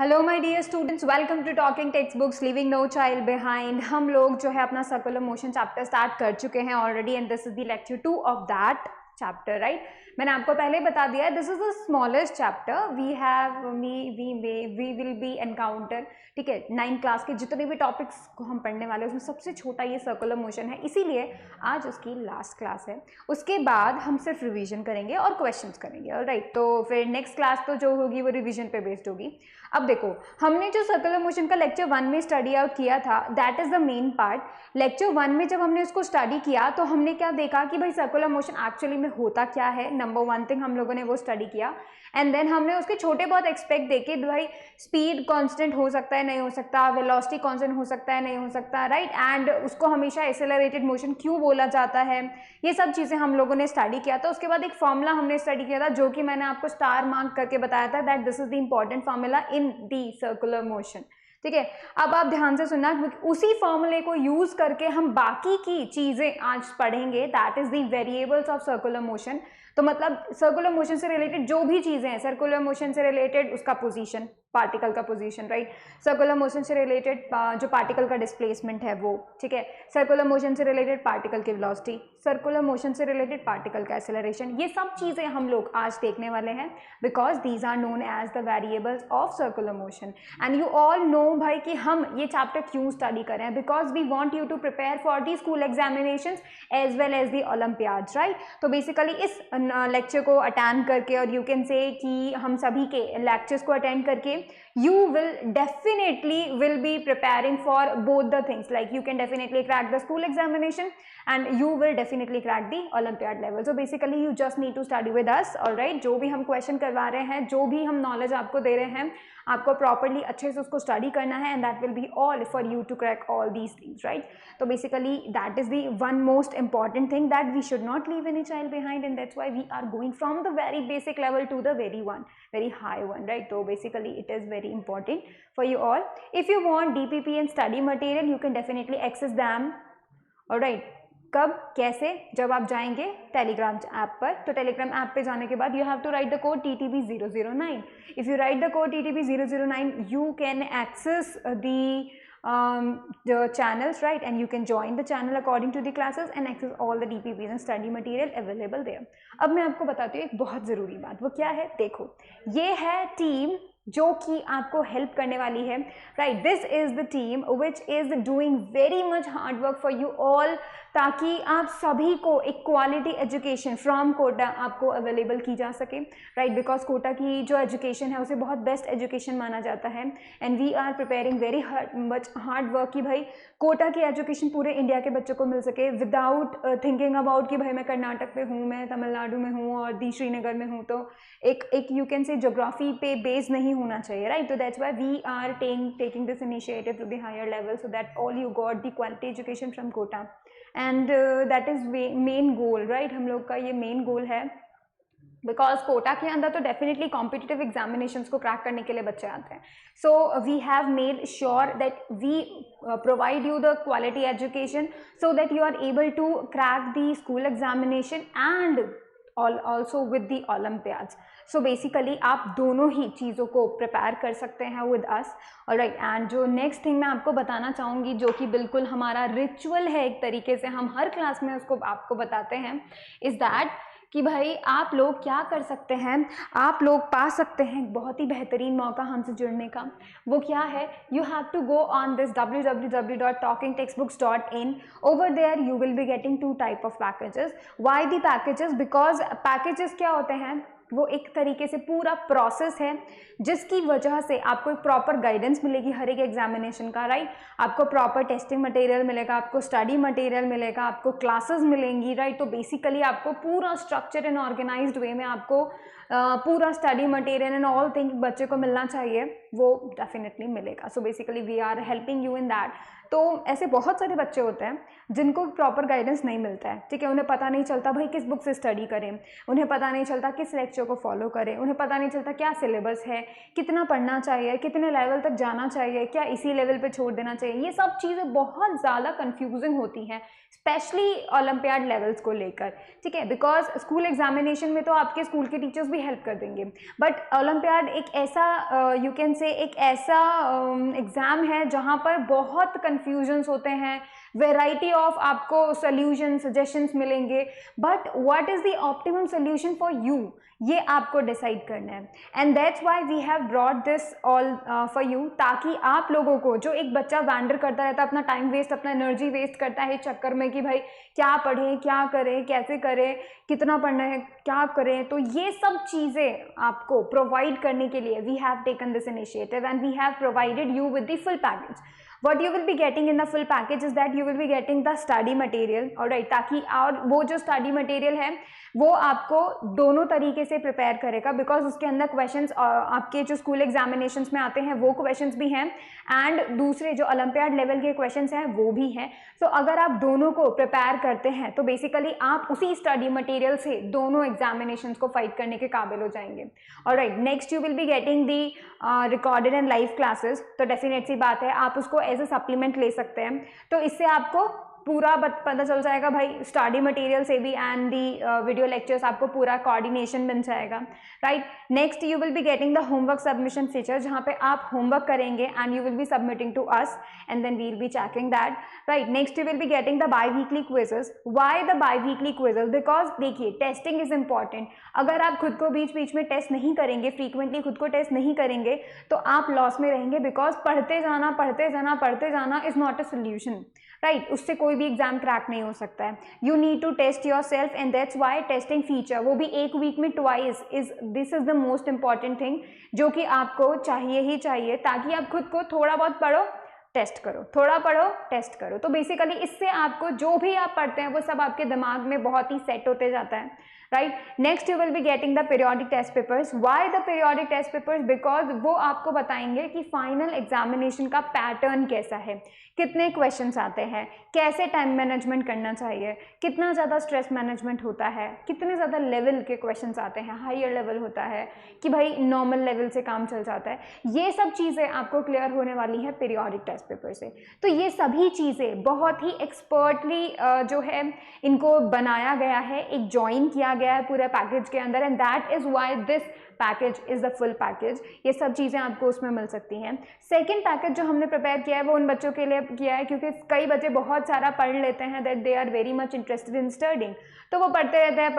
Hello my dear students, welcome to Talking Textbooks leaving no child behind. हम लोग जो है अपना सर्कुलर मोशन चैप्टर स्टार्ट कर चुके हैं already and this is the lecture 2 of that chapter, right. मैंने आपको पहले बता दिया है this is the smallest chapter we will be encounter. ठीक है, 9th क्लास के जितने भी टॉपिक्स को हम पढ़ने वाले हैं उसमें सबसे छोटा ये सर्कुलर मोशन है, इसीलिए आज उसकी लास्ट क्लास है। उसके बाद हम सिर्फ रिवीजन करेंगे और क्वेश्चंस करेंगे, ऑलराइट। तो फिर नेक्स्ट क्लास तो जो होगी वो रिवीजन पे बेस्ड होगी। अब देखो, हमने जो सर्कुलर मोशन का लेक्चर 1 में स्टडी आउट किया था that is the main part. Lecture 1 में जब हमने उसको स्टडी किया तो हमने क्या देखा कि भाई सर्कुलर मोशन एक्चुअली में होता क्या है। नंबर 1 थिंग हम लोगों ने वो स्टडी किया एंड देन हमने उसके छोटे बहुत एक्सपेक्ट देखे, भाई स्पीड कांस्टेंट हो सकता है नहीं हो सकता, वेलोसिटी कांस्टेंट हो सकता है नहीं हो सकता, राइट। एंड उसको हमेशा एक्सेलरेटेड मोशन क्यों बोला जाता है, ये सब चीज़ें हम लोगों ने स्टडी किया था। उसके बाद एक फॉर्मूला हमने स्टडी किया था जो कि मैंने आपको स्टार मार्क करके बताया था that this is the important formula in the circular motion. ठीक है, अब आप ध्यान से सुनना, उसी फॉर्मूले को यूज करके हम बाकी की चीजें आज पढ़ेंगे that is the variables of circular motion. तो मतलब सर्कुलर मोशन से रिलेटेड जो भी चीजें हैं, सर्कुलर मोशन से रिलेटेड उसका पोजीशन, पार्टिकल का पोजीशन, राइट। सर्कुलर मोशन से रिलेटेड जो पार्टिकल का डिस्प्लेसमेंट है वो, ठीक है। सर्कुलर मोशन से रिलेटेड पार्टिकल की वेलोसिटी, सर्कुलर मोशन से रिलेटेड पार्टिकल का एक्सेलरेशन, ये सब चीजें हम लोग आज देखने वाले हैं because these are known as the variables of circular motion. And you all know भाई कि हम ये चैप्टर क्यों स्टडी कर रहे हैं, because we want you to prepare for the school examination as well as the olympiads, right. तो basically इस लेक्चर को अटेंड करके और यू कैन से कि हम सभी के लेक्चर्स को अटेंड करके you will be preparing for both the things, like you can definitely crack the school examination and you will definitely crack the Olympiad level. So basically you just need to study with us, all right। जो भी हम question करवा रहे हैं, जो भी हम knowledge आपको दे रहे हैं, आपको प्रॉपरली अच्छे से उसको स्टडी करना है and that will be all for you to crack all these things, right. तो basically that is the one most important thing that we should not leave any child behind and that's why we are going from the very basic level to the very high one, right। So basically it is very important for you all. If you want DPP and study material you can definitely access them, all right। कब कैसे, जब आप जाएंगे Telegram app पर, तो Telegram app पे जाने के बाद you have to write the code TTB009। If you write the code TTB009 you can access the channels, right, and you can join the channel according to the classes and access all the DPPs and study material available there। अब मैं आपको बताती हूँ एक बहुत ज़रूरी बात, वो क्या है, देखो ये है टीम जो कि आपको हेल्प करने वाली है, right. This is the team which is doing very much hard work for you all, ताकि आप सभी को एक क्वालिटी एजुकेशन फ्रॉम कोटा आपको अवेलेबल की जा सके, राइट। बिकॉज कोटा की जो एजुकेशन है उसे बहुत बेस्ट एजुकेशन माना जाता है and we are preparing very much hard work कि भाई कोटा की एजुकेशन पूरे इंडिया के बच्चों को मिल सके विदाउट थिंकिंग अबाउट कि भाई मैं कर्नाटक में हूँ, मैं तमिलनाडु में हूँ और दी श्रीनगर में हूँ, तो एक यू कैन से ज्योग्राफी पे बेस नहीं होना चाहिए, राइट। तो that's why we are taking this initiative to the higher level so that all you got the quality education from Kota and that is main goal, right. हम लोग का ये main goal है बिकॉज कोटा के अंदर तो डेफिनेटली कॉम्पिटिटिव एग्जामिनेशंस को crack करने के लिए बच्चे आते हैं। So we have made sure that we provide you the quality education so that you are able to crack the school examination and also with the olympiads. So basically आप दोनों ही चीज़ों को प्रिपेयर कर सकते हैं विद अस, ऑलराइट। एंड जो next thing मैं आपको बताना चाहूँगी जो कि बिल्कुल हमारा रिचुअल है, एक तरीके से हम हर क्लास में उसको आपको बताते हैं, इज़ दैट कि भाई आप लोग क्या कर सकते हैं, आप लोग पा सकते हैं बहुत ही बेहतरीन मौका हमसे जुड़ने का। वो क्या है, you have to go on this www.talkingtextbooks.in। Over there you will be getting 2 type of packages. Why the packages, because packages क्या होते हैं, वो एक तरीके से पूरा प्रोसेस है जिसकी वजह से आपको एक प्रॉपर गाइडेंस मिलेगी हर एक एग्जामिनेशन का, राइट। आपको प्रॉपर टेस्टिंग मटेरियल मिलेगा, आपको स्टडी मटेरियल मिलेगा, आपको क्लासेस मिलेंगी, राइट। तो बेसिकली आपको पूरा स्ट्रक्चर एंड ऑर्गेनाइज्ड वे में आपको पूरा study material and all thing बच्चे को मिलना चाहिए, वो डेफिनेटली मिलेगा। So basically we are helping you in that. तो ऐसे बहुत सारे बच्चे होते हैं जिनको प्रॉपर गाइडेंस नहीं मिलता है, ठीक है। उन्हें पता नहीं चलता भाई किस बुक से स्टडी करें, उन्हें पता नहीं चलता किस लेक्चर को फॉलो करें, उन्हें पता नहीं चलता क्या सिलेबस है, कितना पढ़ना चाहिए, कितने लेवल तक जाना चाहिए, क्या इसी लेवल पे छोड़ देना चाहिए। ये सब चीज़ें बहुत ज़्यादा कंफ्यूजिंग होती हैं स्पेशली ओलंपियाड लेवल्स को लेकर, ठीक है, बिकॉज स्कूल एग्जामिनेशन में तो आपके स्कूल के टीचर्स भी हेल्प कर देंगे, बट ओलंपियाड एक ऐसा यू कैन से एक ऐसा एग्ज़ाम है जहाँ पर बहुत कन्फ्यूजन्स होते हैं, वेराइटी ऑफ आपको सोल्यूशन सजेशंस मिलेंगे, but what is the optimum solution for you, ये आपको डिसाइड करना है। And that's why we have brought this all for you, ताकि आप लोगों को, जो एक बच्चा वैंडर करता रहता है, अपना टाइम वेस्ट, अपना एनर्जी वेस्ट करता है चक्कर में कि भाई क्या पढ़ें, क्या करें, कैसे करें, कितना पढ़ना है, क्या करें, तो ये सब चीज़ें आपको प्रोवाइड करने के लिए we have taken this initiative and we have provided you with the full package. What you will be getting in the full package is that you will be getting the study material, alright, ताकि और वो जो study material है वो आपको दोनों तरीके से प्रिपेयर करेगा, बिकॉज उसके अंदर क्वेश्चंस आपके जो स्कूल एग्जामिनेशंस में आते हैं वो क्वेश्चंस भी हैं एंड दूसरे जो ओलंपियाड लेवल के क्वेश्चंस हैं वो भी हैं। तो अगर आप दोनों को प्रिपेयर करते हैं तो बेसिकली आप उसी स्टडी मटेरियल से दोनों एग्जामिनेशंस को फाइट करने के काबिल हो जाएंगे। Alright, next you will be getting the recorded and live classes, तो डेफिनेट सी बात है आप उसको एज ए सप्लीमेंट ले सकते हैं, तो इससे आपको पूरा पता चल जाएगा भाई स्टडी मटेरियल से भी एंड दी वीडियो लेक्चर्स, आपको पूरा कोऑर्डिनेशन बन जाएगा, right. Next you will be getting the homework submission feature, जहाँ पे आप होमवर्क करेंगे and you will be submitting to us and then we will be checking that, right. Next you will be getting the biweekly quizzes. Why the biweekly quizzes? Because देखिए testing is important, अगर आप खुद को बीच बीच में test नहीं करेंगे, frequently खुद को टेस्ट नहीं करेंगे तो आप लॉस में रहेंगे, बिकॉज पढ़ते जाना is not a solution, right. उससे कोई भी एग्जाम क्रैक नहीं हो सकता है। You need to test yourself and that's why testing feature, वो भी एक वीक में twice, this is the most important thing जो कि आपको चाहिए ही चाहिए, ताकि आप खुद को थोड़ा बहुत पढ़ो टेस्ट करो, थोड़ा पढ़ो टेस्ट करो, तो बेसिकली इससे आपको जो भी आप पढ़ते हैं वो सब आपके दिमाग में बहुत ही सेट होते जाता है, right. Next you will be getting the periodic test papers. Why the periodic test papers? Because वो आपको बताएंगे कि फाइनल एग्जामिनेशन का पैटर्न कैसा है, कितने क्वेश्चंस आते हैं, कैसे टाइम मैनेजमेंट करना चाहिए, कितना ज़्यादा स्ट्रेस मैनेजमेंट होता है, कितने ज़्यादा लेवल के क्वेश्चंस आते हैं, हायर लेवल होता है कि भाई नॉर्मल लेवल से काम चल जाता है, ये सब चीज़ें आपको क्लियर होने वाली है पीरियोडिक टेस्ट पेपर से। तो ये सभी चीज़ें बहुत ही एक्सपर्टली जो है इनको बनाया गया है, एक ज्वाइन किया गया है पूरे पैकेज के अंदर, and that is why this package is the full package. ये सब चीज़ें आपको उसमें मिल सकती हैं। सेकंड पैकेज जो हमने प्रिपेयर किया है वो उन बच्चों के लिए किया है क्योंकि कई बच्चे बहुत सारा पढ़ लेते हैं, that they are very much interested in studying, तो वो पढ़ते रहते हैं,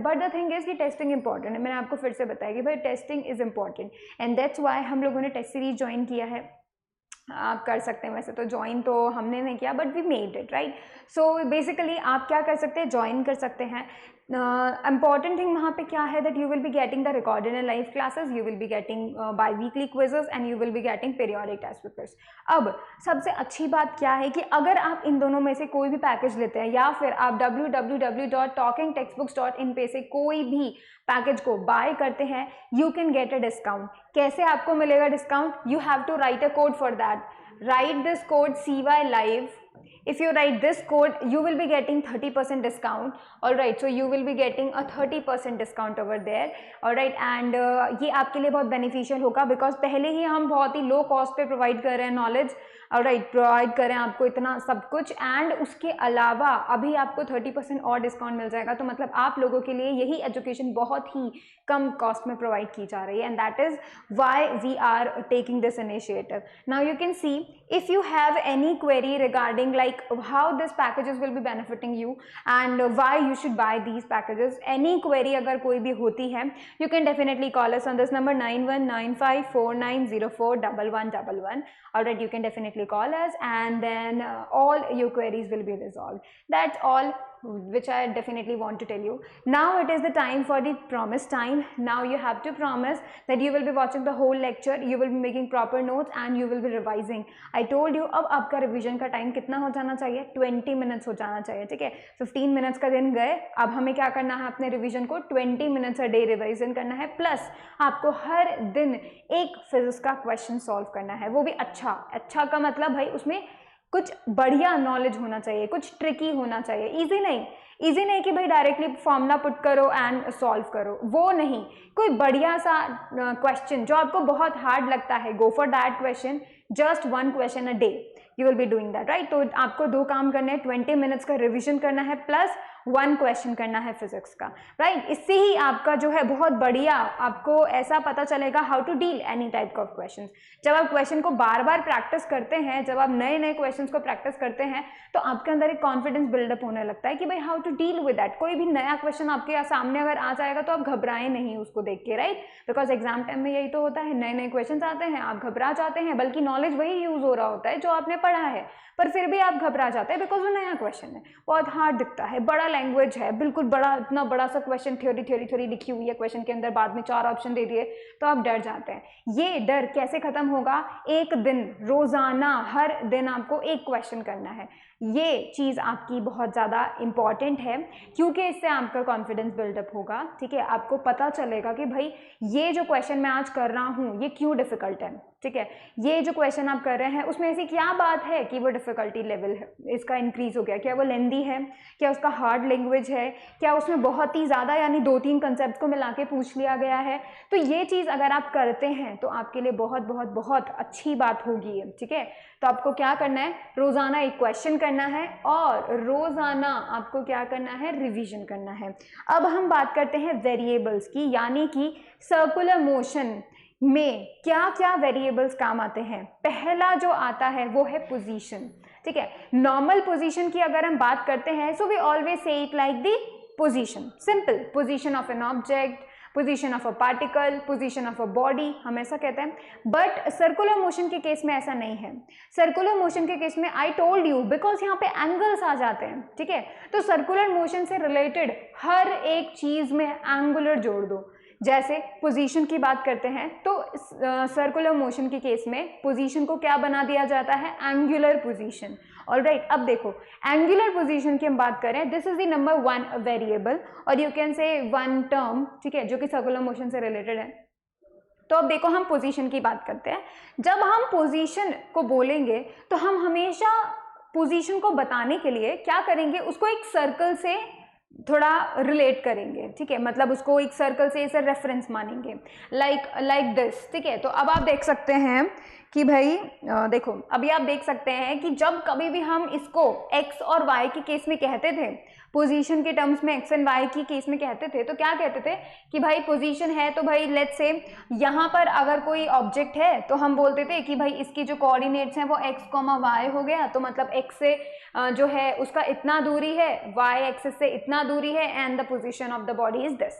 बट द थिंग इज़ कि टेस्टिंग इंपॉर्टेंट है। मैंने आपको फिर से बताया कि भाई testing is important and that's why हम लोगों ने टेस्ट सीरीज ज्वाइन किया है। आप कर सकते हैं, वैसे तो ज्वाइन तो हमने नहीं किया but we made it, right. So basically आप क्या कर सकते हैं, ज्वाइन कर सकते हैं। इंपॉर्टेंट थिंग वहाँ पे क्या है, that you will be getting the recorded and live classes, you will be getting biweekly quizzes and you will be getting periodic test papers. अब सबसे अच्छी बात क्या है कि अगर आप इन दोनों में से कोई भी पैकेज लेते हैं या फिर आप www.talkingtextbooks.in पे से कोई भी पैकेज को बाय करते हैं, you can get a discount. कैसे आपको मिलेगा discount? You have to write a code for that. Write this code CY Live. If you write this code, you will be getting 30% discount. All right, so you will be getting a 30% discount over there. All right, and ये आपके लिए बहुत beneficial होगा because पहले ही हम बहुत ही low cost पे provide कर रहे हैं knowledge. All right, प्रोवाइड करें आपको इतना सब कुछ एंड उसके अलावा अभी आपको 30% और डिस्काउंट मिल जाएगा, तो मतलब आप लोगों के लिए यही एजुकेशन बहुत ही कम कॉस्ट में प्रोवाइड की जा रही है and that is why we are taking this initiative. Now you can see if you have any query regarding like how this packages will be benefiting you and why you should buy these packages, any query अगर कोई भी होती है, you can definitely call us on this number 919549041111. Alright, you can definitely call us and then all your queries will be resolved. That's all which I definitely want to tell you. Now it is the time for the promise time. Now you have to promise that you will be watching the whole lecture, you will be making proper notes and you will be revising. I told you अब आपका revision का time कितना हो जाना चाहिए, 20 minutes हो जाना चाहिए, ठीक है। 15 मिनट्स का दिन गए, अब हमें क्या करना है, अपने रिवीजन को 20 मिनट्स अ डे रिवीजन करना है, प्लस आपको हर दिन एक फिजिक्स का क्वेश्चन सॉल्व करना है, वो भी अच्छा का मतलब भाई उसमें कुछ बढ़िया नॉलेज होना चाहिए, कुछ ट्रिकी होना चाहिए, इजी नहीं कि भाई डायरेक्टली फॉर्मूला पुट करो एंड सॉल्व करो, वो नहीं, कोई बढ़िया सा क्वेश्चन जो आपको बहुत हार्ड लगता है, go for that question, just 1 question a day, you will be doing that, right. तो आपको 2 काम करने हैं, 20 मिनट्स का रिविजन करना है प्लस 1 क्वेश्चन करना है फिजिक्स का, राइट। इससे ही आपका जो है बहुत बढ़िया आपको ऐसा पता चलेगा how to deal any type of question. जब आप क्वेश्चन को बार बार प्रैक्टिस करते हैं, जब आप नए नए क्वेश्चन को प्रैक्टिस करते हैं, तो आपके अंदर एक कॉन्फिडेंस बिल्डअप होने लगता है कि भाई how to deal with that. कोई भी नया क्वेश्चन आपके सामने अगर आ जाएगा तो आप घबराएं नहीं उसको देख के, राइट। बिकॉज एग्जाम टाइम में यही तो होता है, नए नए क्वेश्चन आते हैं, आप घबरा जाते हैं, बल्कि नॉलेज वही यूज हो रहा होता है जो आपने पढ़ा है, पर फिर भी आप घबरा जाते हैं बिकॉज वो नया क्वेश्चन है, बहुत हार्ड दिखता है, बड़ा लैंग्वेज है, बिल्कुल बड़ा, इतना बड़ा सा क्वेश्चन, थ्योरी लिखी हुई है क्वेश्चन के अंदर, बाद में 4 ऑप्शन दे दिए, तो आप डर जाते हैं। ये डर कैसे खत्म होगा? एक दिन, रोजाना, हर दिन आपको एक क्वेश्चन करना है। ये चीज़ आपकी बहुत ज़्यादा इम्पॉर्टेंट है, क्योंकि इससे आपका कॉन्फिडेंस बिल्डअप होगा, ठीक है। आपको पता चलेगा कि भाई ये जो क्वेश्चन मैं आज कर रहा हूँ ये क्यों डिफिकल्ट है, ठीक है। ये जो क्वेश्चन आप कर रहे हैं उसमें ऐसी क्या बात है कि वो डिफिकल्टी लेवल है इसका इंक्रीज हो गया? क्या वो लेंदी है? क्या उसका हार्ड लैंग्वेज है? क्या उसमें बहुत ही ज़्यादा यानी 2-3 कंसेप्ट को मिला के पूछ लिया गया है? तो ये चीज़ अगर आप करते हैं तो आपके लिए बहुत बहुत बहुत अच्छी बात होगी, ठीक है। तो आपको क्या करना है? रोज़ाना एक क्वेश्चन करना है और रोज़ाना आपको क्या करना है? रिवीजन करना है। अब हम बात करते हैं वेरिएबल्स की, यानी कि सर्कुलर मोशन में क्या क्या वेरिएबल्स काम आते हैं। पहला जो आता है वो है पोजीशन, ठीक है। नॉर्मल पोजीशन की अगर हम बात करते हैं, so we always say it like the position, simple, position of an object, position of a particle, position of a body, हम ऐसा कहते हैं। बट सर्कुलर मोशन के केस में ऐसा नहीं है। सर्कुलर मोशन के केस में आई टोल्ड यू, बिकॉज यहाँ पे एंगल्स आ जाते हैं, ठीक है। तो सर्कुलर मोशन से रिलेटेड हर एक चीज में एंगुलर जोड़ दो। जैसे पोजीशन की बात करते हैं तो सर्कुलर मोशन के केस में पोजीशन को क्या बना दिया जाता है? Angular position. ऑलराइट, अब देखो एंगुलर पोजीशन की हम बात करें, this is the number 1 variable और यू कैन से 1 टर्म, ठीक है, जो कि सर्कुलर मोशन से रिलेटेड है। तो अब देखो हम पोजीशन की बात करते हैं। जब हम पोजीशन को बोलेंगे तो हम हमेशा पोजीशन को बताने के लिए क्या करेंगे? उसको एक सर्कल से थोड़ा रिलेट करेंगे, ठीक है। मतलब उसको एक सर्कल से ऐसे रेफरेंस मानेंगे, लाइक दिस, ठीक है। तो अब आप देख सकते हैं कि भाई देखो, अभी आप देख सकते हैं कि जब कभी भी हम इसको x और y के केस में कहते थे, पोजीशन के टर्म्स में x एंड y की केस में कहते थे, तो क्या कहते थे कि भाई पोजीशन है तो भाई लेट्स से यहाँ पर अगर कोई ऑब्जेक्ट है तो हम बोलते थे कि भाई इसकी जो कोऑर्डिनेट्स हैं वो x, y हो गया, तो मतलब x से जो है उसका इतना दूरी है, y एक्सिस से इतना दूरी है, and the position of the body is this.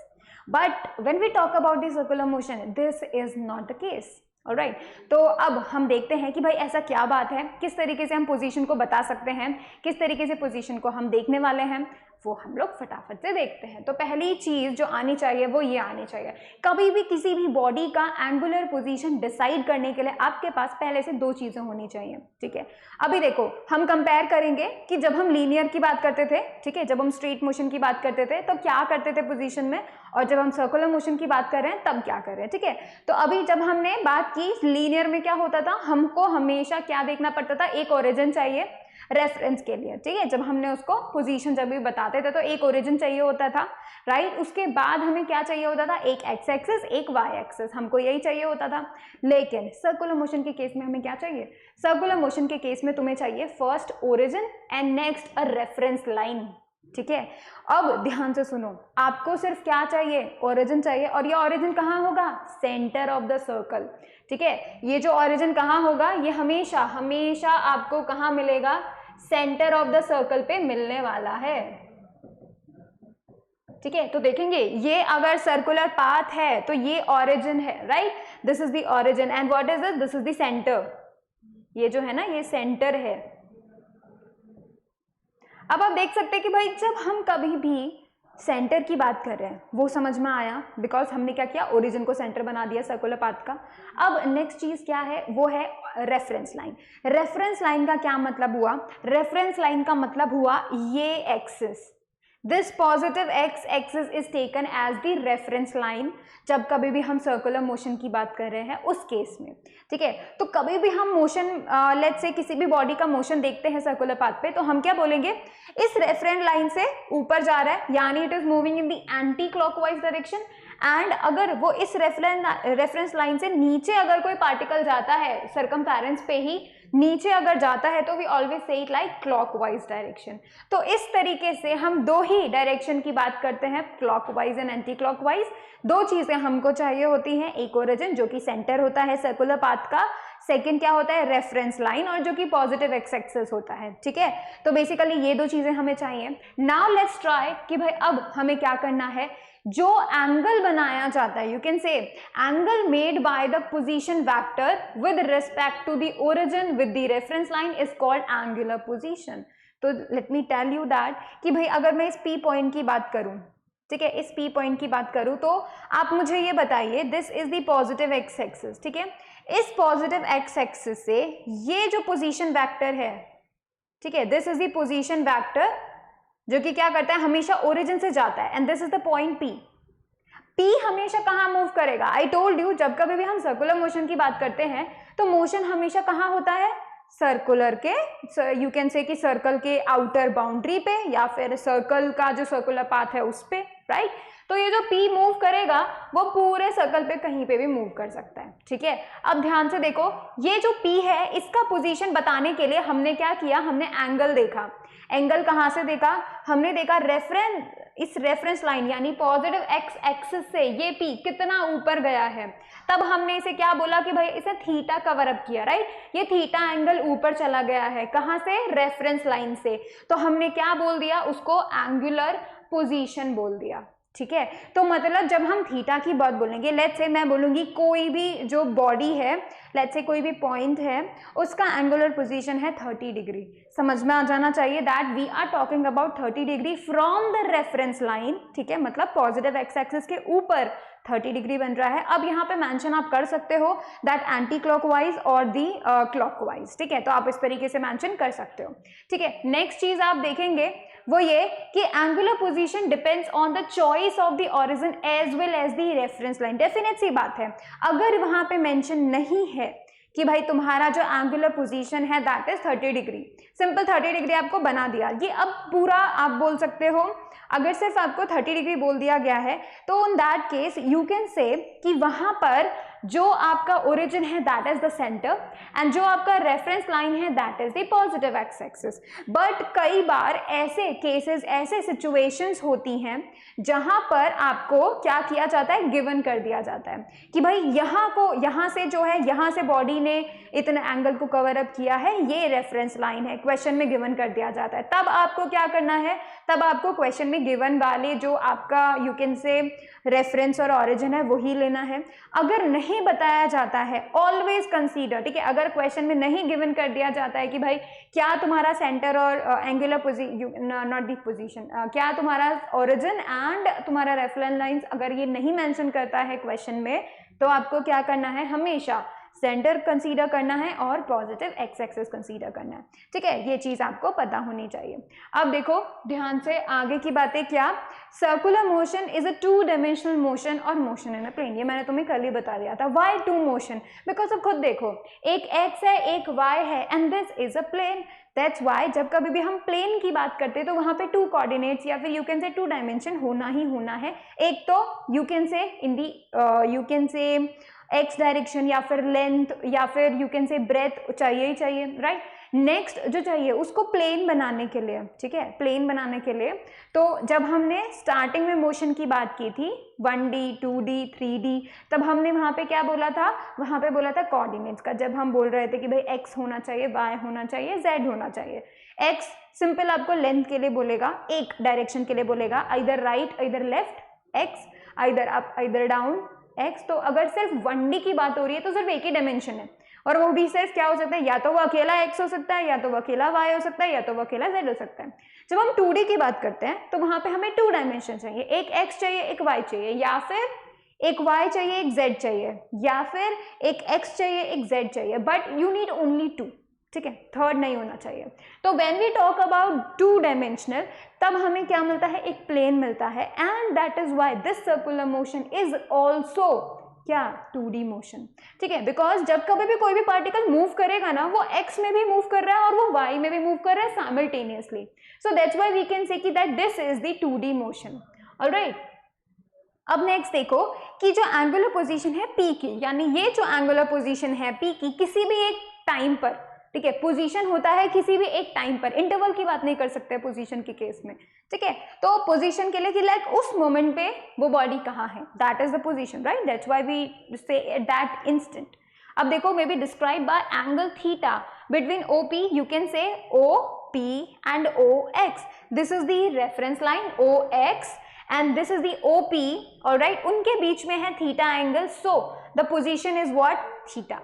But when we talk about the circular motion, this is not the case. Alright, तो अब हम देखते हैं कि भाई ऐसा क्या बात है, किस तरीके से हम पोजीशन को बता सकते हैं, किस तरीके से पोजीशन को हम देखने वाले हैं, वो हम लोग फटाफट से देखते हैं। तो पहली चीज जो आनी चाहिए वो ये आनी चाहिए, कभी भी किसी भी बॉडी का एंगुलर पोजीशन डिसाइड करने के लिए आपके पास पहले से 2 चीजें होनी चाहिए, ठीक है। अभी देखो हम कंपेयर करेंगे कि जब हम लीनियर की बात करते थे, ठीक है, जब हम स्ट्रेट मोशन की बात करते थे तो क्या करते थे पोजीशन में, और जब हम सर्कुलर मोशन की बात कर रहे हैं तब क्या कर रहे हैं, ठीक है। तो अभी जब हमने बात की लीनियर में क्या होता था, हमको हमेशा क्या देखना पड़ता था? एक ओरिजिन चाहिए रेफरेंस के लिए, ठीक है। जब हमने उसको पोजीशन जब भी बताते थे तो एक ओरिजिन चाहिए होता था, राइट। उसके बाद हमें क्या चाहिए होता था? एक एक्स एक्सिस, एक वाई एक्सिस, हमको यही चाहिए होता था। लेकिन सर्कुलर मोशन के केस में हमें क्या चाहिए? सर्कुलर मोशन के केस में तुम्हें चाहिए first origin and next a reference line, ठीक है। अब ध्यान से सुनो, आपको सिर्फ क्या चाहिए? ओरिजिन चाहिए, और ये ओरिजिन कहाँ होगा? सेंटर ऑफ द सर्कल, ठीक है। ये जो ओरिजिन कहाँ होगा, ये हमेशा हमेशा आपको कहाँ मिलेगा? सेंटर ऑफ द सर्कल पे मिलने वाला है, ठीक है। तो देखेंगे ये अगर सर्कुलर पाथ है तो ये ओरिजिन है, right, this is the origin, and what is this? This is the centre, ये जो है ना ये सेंटर है। अब आप देख सकते हैं कि भाई जब हम कभी भी सेंटर की बात कर रहे हैं, वो समझ में आया, बिकॉज हमने क्या किया? ओरिजिन को सेंटर बना दिया सर्कुलर पाथ का। अब नेक्स्ट चीज क्या है? वो है रेफरेंस लाइन। रेफरेंस लाइन का क्या मतलब हुआ? रेफरेंस लाइन का मतलब हुआ ये axis, this positive X axis is taken as the reference line जब कभी भी हम सर्कुलर मोशन की बात कर रहे हैं उस केस में, ठीक है। तो कभी भी हम मोशन लेट्स से किसी भी बॉडी का मोशन देखते हैं सर्कुलर पाथ पे, तो हम क्या बोलेंगे? इस रेफरेंस लाइन से ऊपर जा रहा है, यानी it is moving in the anti clockwise direction, and अगर वो इस रेफरेंस लाइन से नीचे अगर कोई पार्टिकल जाता है, सरकमफेरेंस पे ही नीचे अगर जाता है, तो we always say it like clockwise direction. तो इस तरीके से हम दो ही डायरेक्शन की बात करते हैं, क्लॉकवाइज एंड एंटी क्लॉकवाइज। दो चीजें हमको चाहिए होती हैं, एक ओरिजिन जो कि सेंटर होता है सर्कुलर पाथ का, सेकंड क्या होता है रेफरेंस लाइन, और जो कि पॉजिटिव एक्स एक्सिस होता है, ठीक है। तो बेसिकली ये दो चीजें हमें चाहिए। नाउ लेट्स ट्राई कि भाई अब हमें क्या करना है, जो एंगल बनाया जाता है, you can say angle made by the position vector with respect to the origin with the reference line is called angular position. तो let me tell you that कि भाई अगर मैं इस पी पॉइंट की बात करूं, ठीक है, इस पी पॉइंट की बात करूं, तो आप मुझे ये बताइए, this is the positive X axis, ठीक है। इस पॉजिटिव एक्स एक्सिस से ये जो पोजीशन वेक्टर है, ठीक है, this is the position vector जो कि क्या करता है, हमेशा ओरिजिन से जाता है, and this is the point P. P हमेशा कहाँ मूव करेगा, आई टोल्ड यू, जब कभी भी हम सर्कुलर मोशन की बात करते हैं तो मोशन हमेशा कहाँ होता है, सर्कुलर के, यू कैन से कि सर्कल के आउटर बाउंड्री पे, या फिर सर्कल का जो सर्कुलर पाथ है उस पे, राइट। तो ये जो P मूव करेगा वो पूरे सर्कल पे कहीं पे भी मूव कर सकता है, ठीक है। अब ध्यान से देखो, ये जो P है इसका पोजीशन बताने के लिए हमने क्या किया, हमने एंगल देखा। एंगल कहाँ से देखा, हमने देखा इस रेफरेंस लाइन यानी पॉजिटिव एक्स एक्सिस से ये P कितना ऊपर गया है, तब हमने इसे क्या बोला कि भाई इसे थीटा कवर अप किया, राइट। ये थीटा एंगल ऊपर चला गया है, कहाँ से, रेफरेंस लाइन से, तो हमने क्या बोल दिया, उसको एंगुलर पोजीशन बोल दिया, ठीक है। तो मतलब जब हम थीटा की बात बोलेंगे, लेट्स से मैं बोलूंगी कोई भी जो बॉडी है, लेट्स से कोई भी पॉइंट है, उसका एंगुलर पोजीशन है 30 डिग्री, समझ में आ जाना चाहिए that we are talking about 30 degree from the reference line, ठीक है, मतलब पॉजिटिव एक्स एक्सिस के ऊपर 30 डिग्री बन रहा है। अब यहाँ पे मेंशन आप कर सकते हो दैट एंटी क्लॉकवाइज और दी क्लॉकवाइज, ठीक है, तो आप इस तरीके से मेंशन कर सकते हो, ठीक है। नेक्स्ट चीज आप देखेंगे वो ये कि angular position depends on the choice of the origin as well as the reference line. Definite सी बात है, अगर वहां पे मेंशन नहीं है कि भाई तुम्हारा जो एंगुलर पोजीशन है that is 30 degree, simple 30 degree आपको बना दिया, ये अब पूरा आप बोल सकते हो, अगर सिर्फ आपको 30 डिग्री बोल दिया गया है तो in that case you can say कि वहां पर जो आपका ओरिजिन है that is the centre and जो आपका रेफरेंस लाइन है that is the positive X axis. But कई बार ऐसे केसेस, ऐसे सिचुएशंस होती हैं जहां पर आपको क्या किया जाता है, गिवन कर दिया जाता है कि भाई यहाँ से जो है, यहाँ से बॉडी ने इतने एंगल को कवर अप किया है, ये रेफरेंस लाइन है, क्वेश्चन में गिवन कर दिया जाता है। तब आपको क्या करना है, तब आपको क्वेश्चन में गिवन वाले जो आपका यू कैन से रेफरेंस और ओरिजिन है वही लेना है। अगर नहीं बताया जाता है, ऑलवेज कंसीडर, ठीक है, अगर क्वेश्चन में नहीं गिवन कर दिया जाता है कि भाई क्या तुम्हारा सेंटर और एंगुलर नॉट दी पोजीशन, क्या तुम्हारा ओरिजिन एंड तुम्हारा रेफरेंस लाइंस, अगर ये नहीं मेंशन करता है क्वेश्चन में, तो आपको क्या करना है, हमेशा सेंटर कंसीडर करना है और पॉजिटिव एक्स एक्सिस कंसीडर करना है, ठीक है। ये चीज आपको पता होनी चाहिए। अब देखो ध्यान से आगे की बातें, क्या circular motion is a 2 dimensional motion और मोशन इन अ प्लेन, ये मैंने तुम्हें कल ही बता दिया था। व्हाई 2 मोशन, बिकॉज अब खुद देखो, एक एक्स है एक वाई है and this is a plane, that's why जब कभी भी हम प्लेन की बात करते हैं तो वहां पे 2 कोऑर्डिनेट्स या फिर यू कैन से 2 डायमेंशन होना ही होना है। एक तो यू कैन से इन दी यू कैन से एक्स डायरेक्शन या फिर लेंथ या फिर यू कैन से ब्रेथ चाहिए ही चाहिए, राइट। नेक्स्ट जो चाहिए उसको प्लेन बनाने के लिए, ठीक है, प्लेन बनाने के लिए, तो जब हमने स्टार्टिंग में मोशन की बात की थी 1D 2D 3D, तब हमने वहां पे क्या बोला था, वहां पे बोला था कोऑर्डिनेट्स का, जब हम बोल रहे थे कि भाई x होना चाहिए, y होना चाहिए, z होना चाहिए। x सिंपल आपको लेंथ के लिए बोलेगा, एक डायरेक्शन के लिए बोलेगा, इधर राइट इधर लेफ्ट x, इधर अप इधर डाउन x। तो अगर सिर्फ 1D की बात हो रही है तो सिर्फ एक ही डायमेंशन है, और वो भी सिर्फ क्या हो सकता है, या तो वो अकेला x हो सकता है, या तो वो अकेला y हो सकता है, या तो वो अकेला z हो सकता है। जब हम 2D की बात करते हैं तो वहां पे हमें 2 डायमेंशन चाहिए, एक x चाहिए एक y चाहिए, या फिर एक y चाहिए एक z चाहिए, या फिर एक x चाहिए एक z चाहिए, बट यू नीड ओनली 2, ठीक है, थर्ड नहीं होना चाहिए। तो when we talk about 2 dimensional, तब हमें क्या मिलता है, एक प्लेन मिलता है, and that is why this circular motion is also क्या, 2D मोशन, ठीक है, बिकॉज जब कभी भी कोई भी पार्टिकल मूव करेगा ना, वो x में भी मूव कर रहा है और वो y में भी मूव कर रहा है simultaneously, so that's why we can say कि that this is the 2D motion, alright. अब नेक्स्ट देखो कि जो एंगुलर पोजीशन है पी की, यानी ये जो एंगुलर पोजीशन है पी की किसी भी एक टाइम पर, ठीक है, पोजीशन होता है किसी भी एक टाइम पर, इंटरवल की बात नहीं कर सकते पोजीशन के केस में, ठीक है। तो पोजीशन के लिए कि लाइक उस मोमेंट पे वो बॉडी कहाँ है, that is the position, right, that's why we say at that instant. अब देखो may be describe by angle theta between OP, you can say OP and OX, this is the reference line OX and this is the OP, all right, उनके बीच में है theta angle, so the position is what, theta,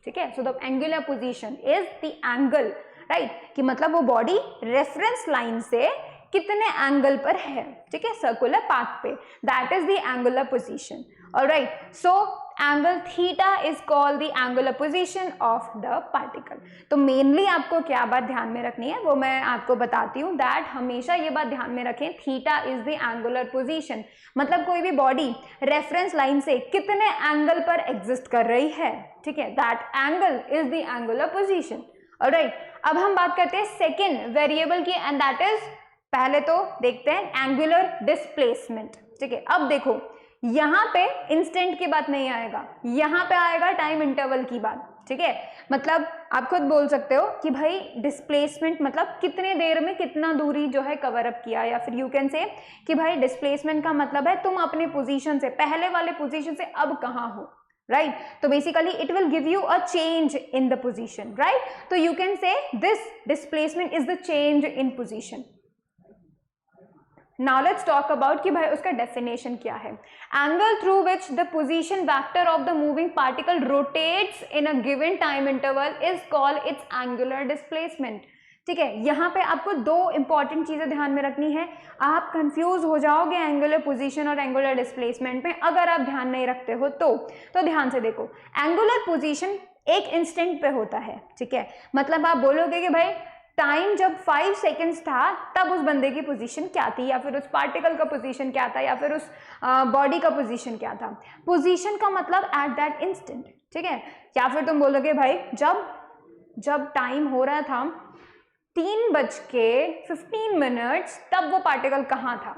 ठीक है। so the angular position is the angle, right, कि मतलब वो body reference line से कितने एंगल पर है, ठीक है, सर्कुलर पाथ पे, that is the angular position, alright. So angle theta is called the angular position of the particle. तो मेनली आपको क्या बात ध्यान में रखनी है वो मैं आपको बताती हूँ, दैट हमेशा ये बात ध्यान में रखें, theta is the angular position, मतलब कोई भी बॉडी रेफरेंस लाइन से कितने एंगल पर एग्जिस्ट कर रही है, ठीक है, that angle is the angular position, alright. अब हम बात करते हैं सेकेंड वेरिएबल की, एंड दैट इज, पहले तो देखते हैं एंगुलर डिस्प्लेसमेंट, ठीक है। अब देखो यहाँ पे इंस्टेंट की बात नहीं आएगा, यहाँ पे आएगा टाइम इंटरवल की बात, ठीक है। मतलब आप खुद बोल सकते हो कि भाई डिस्प्लेसमेंट मतलब कितने देर में कितना दूरी जो है कवर अप किया, या फिर यू कैन से कि भाई डिस्प्लेसमेंट का मतलब है तुम अपने पोजीशन से, पहले वाले पोजीशन से अब कहाँ हो, राइट। तो basically it will give you a change in the position, right. तो you can say this displacement is the change in position. Now let's talk about कि भाई उसका डेफिनेशन क्या है। Angle through which the position vector of the moving particle rotates in a given time interval is called its angular displacement, ठीक है। यहाँ पे आपको दो इंपॉर्टेंट चीजें ध्यान में रखनी है, आप कंफ्यूज हो जाओगे एंगुलर पोजीशन और एंगुलर डिस्प्लेसमेंट में अगर आप ध्यान नहीं रखते हो तो ध्यान से देखो, एंगुलर पोजीशन एक इंस्टेंट पे होता है, ठीक है। मतलब आप बोलोगे कि भाई टाइम जब 5 सेकेंड्स था तब उस बंदे की पोजीशन क्या थी, या फिर उस पार्टिकल का पोजीशन क्या था, या फिर उस बॉडी का पोजीशन क्या था। पोजीशन का मतलब एट दैट इंस्टेंट, ठीक है। या फिर तुम बोलोगे भाई जब टाइम हो रहा था 3:15 तब वो पार्टिकल कहाँ था,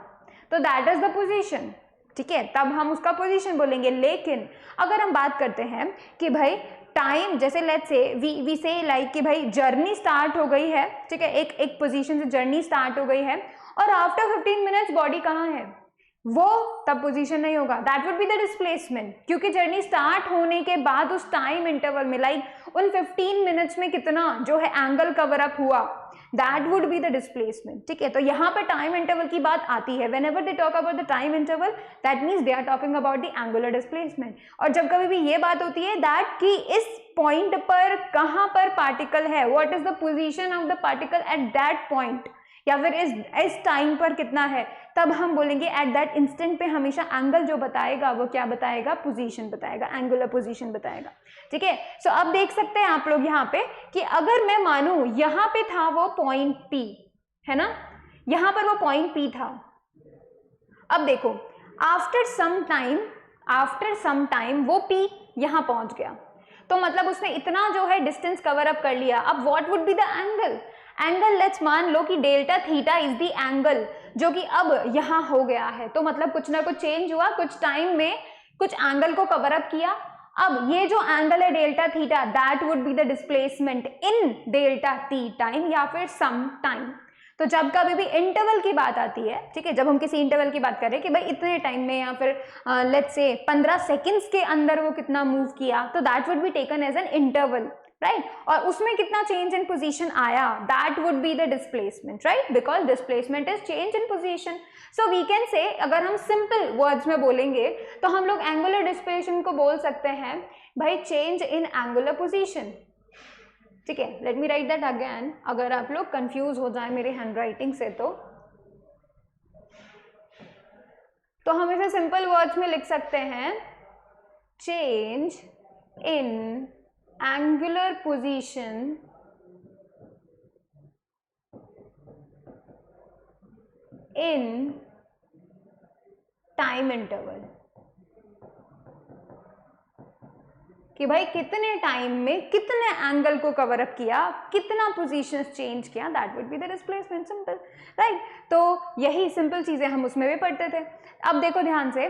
तो दैट इज द पोजीशन, ठीक है, तब हम उसका पोजीशन बोलेंगे। लेकिन अगर हम बात करते हैं कि भाई टाइम, जैसे लेट्स से वी से लाइक कि भाई जर्नी स्टार्ट हो गई है, ठीक है, एक पोजीशन से जर्नी स्टार्ट हो गई है और आफ्टर 15 मिनट्स बॉडी कहाँ है, वो तब पोजीशन नहीं होगा, that would be the displacement, क्योंकि जर्नी स्टार्ट होने के बाद उस टाइम इंटरवल में लाइक उन 15 मिनट्स में कितना जो है एंगल कवर अप हुआ, that would be the displacement, ठीक है। तो यहाँ पे टाइम इंटरवल की बात आती है, whenever they talk about the time interval that means they are talking about the angular displacement. और जब कभी भी ये बात होती है दैट कि इस पॉइंट पर कहाँ पर पार्टिकल है, what is the position of the particle at that point, या फिर इस टाइम पर कितना है, तब हम बोलेंगे एट दैट इंस्टेंट पे हमेशा एंगल जो बताएगा वो क्या बताएगा, पोजीशन बताएगा, एंगुलर पोजीशन बताएगा, ठीक है। सो अब देख सकते हैं आप लोग यहाँ पे कि अगर मैं मानूं यहाँ पे था वो पॉइंट P, है ना, यहाँ पर वो पॉइंट P था। अब देखो आफ्टर सम टाइम वो P यहाँ पहुंच गया, तो मतलब उसने इतना जो है डिस्टेंस कवर अप कर लिया। अब what would be the angle let's मान लो कि delta theta is the angle जो कि अब यहाँ हो गया है, तो मतलब कुछ ना कुछ चेंज हुआ, कुछ टाइम में कुछ एंगल को कवर अप किया। अब ये जो एंगल है delta theta that would be the displacement in delta T time या फिर सम टाइम। तो जब कभी भी इंटरवल की बात आती है, ठीक है, जब हम किसी इंटरवल की बात करें कि भाई इतने टाइम में या फिर लेट्स से 15 सेकेंड्स के अंदर वो कितना मूव किया, तो that would be taken as an interval, right. और उसमें कितना चेंज इन पोजीशन आया, that would be the displacement, right, because displacement is change in position. So we can say, अगर हम सिंपल वर्ड्स में बोलेंगे तो हम लोग एंगुलर डिस्प्लेसमेंट को बोल सकते हैं भाई चेंज इन एंगुलर पोजीशन, ठीक है। Let me right that again, अगर आप लोग कंफ्यूज हो जाए मेरे हैंडराइटिंग से तो हम इसे सिंपल वर्ड्स में लिख सकते हैं change in angular position in time interval, कि भाई कितने टाइम में कितने एंगल को कवर अप किया, कितना पोजीशंस चेंज किया, that would be the displacement, simple, right. तो यही सिंपल चीजें हम उसमें भी पढ़ते थे। अब देखो ध्यान से,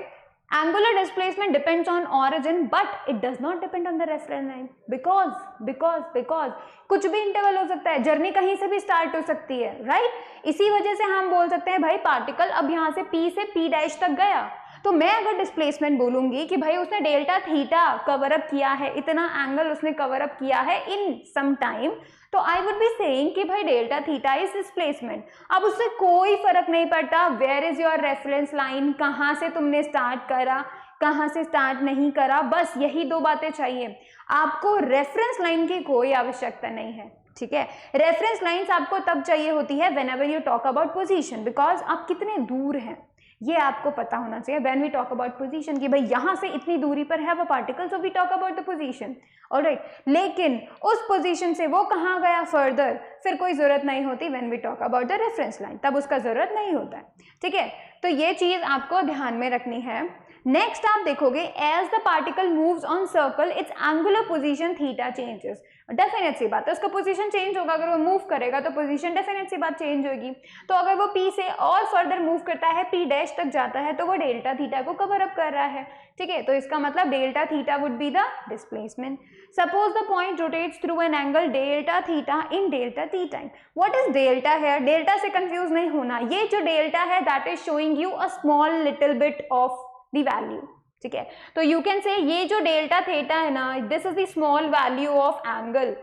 angular displacement depends on origin but it does not depend on the reference line, because कुछ भी इंटरवल हो सकता है, जर्नी कहीं से भी स्टार्ट हो सकती है, राइट। इसी वजह से हम बोल सकते हैं भाई पार्टिकल अब यहाँ से P से P डैश तक गया, तो मैं अगर डिस्प्लेसमेंट बोलूंगी कि भाई उसने डेल्टा थीटा कवर अप किया है, इतना एंगल उसने कवर अप किया है इन सम टाइम, तो आई वुड बी सेइंग कि भाई डेल्टा थीटा इज डिस्प्लेसमेंट। अब उससे कोई फर्क नहीं पड़ता where is your reference line, कहाँ से तुमने स्टार्ट करा, कहाँ से स्टार्ट नहीं करा, बस यही दो बातें चाहिए आपको। रेफरेंस लाइन की कोई आवश्यकता नहीं है, ठीक है। रेफरेंस लाइंस आपको तब चाहिए होती है whenever you talk about position, because आप कितने दूर हैं ये आपको पता होना चाहिए when we talk about position, कि भाई यहाँ से इतनी दूरी पर है वो particle, so we talk about the position, alright. लेकिन उस पोजीशन से वो कहाँ गया फर्दर, फिर कोई जरूरत नहीं होती when we talk about the reference line, तब उसका जरूरत नहीं होता है, ठीक है। तो ये चीज आपको ध्यान में रखनी है। नेक्स्ट आप देखोगे as the particle moves on circle its angular position theta changes, definite सी बात है उसका पोजीशन चेंज होगा, अगर वो मूव करेगा तो पोजीशन डेफिनेट सी बात चेंज होगी। तो अगर वो P से और फर्दर मूव करता है, P डैश तक जाता है, तो वो डेल्टा थीटा को कवर अप कर रहा है, ठीक है। तो इसका मतलब delta theta would be the displacement. Suppose the point rotates through an angle delta theta in delta T time. What is delta है, डेल्टा से कंफ्यूज नहीं होना, ये जो डेल्टा है that is showing you a small little bit of the value, ठीक है। तो यू कैन से ये जो डेल्टा थीटा है ना, this is the small value of angle,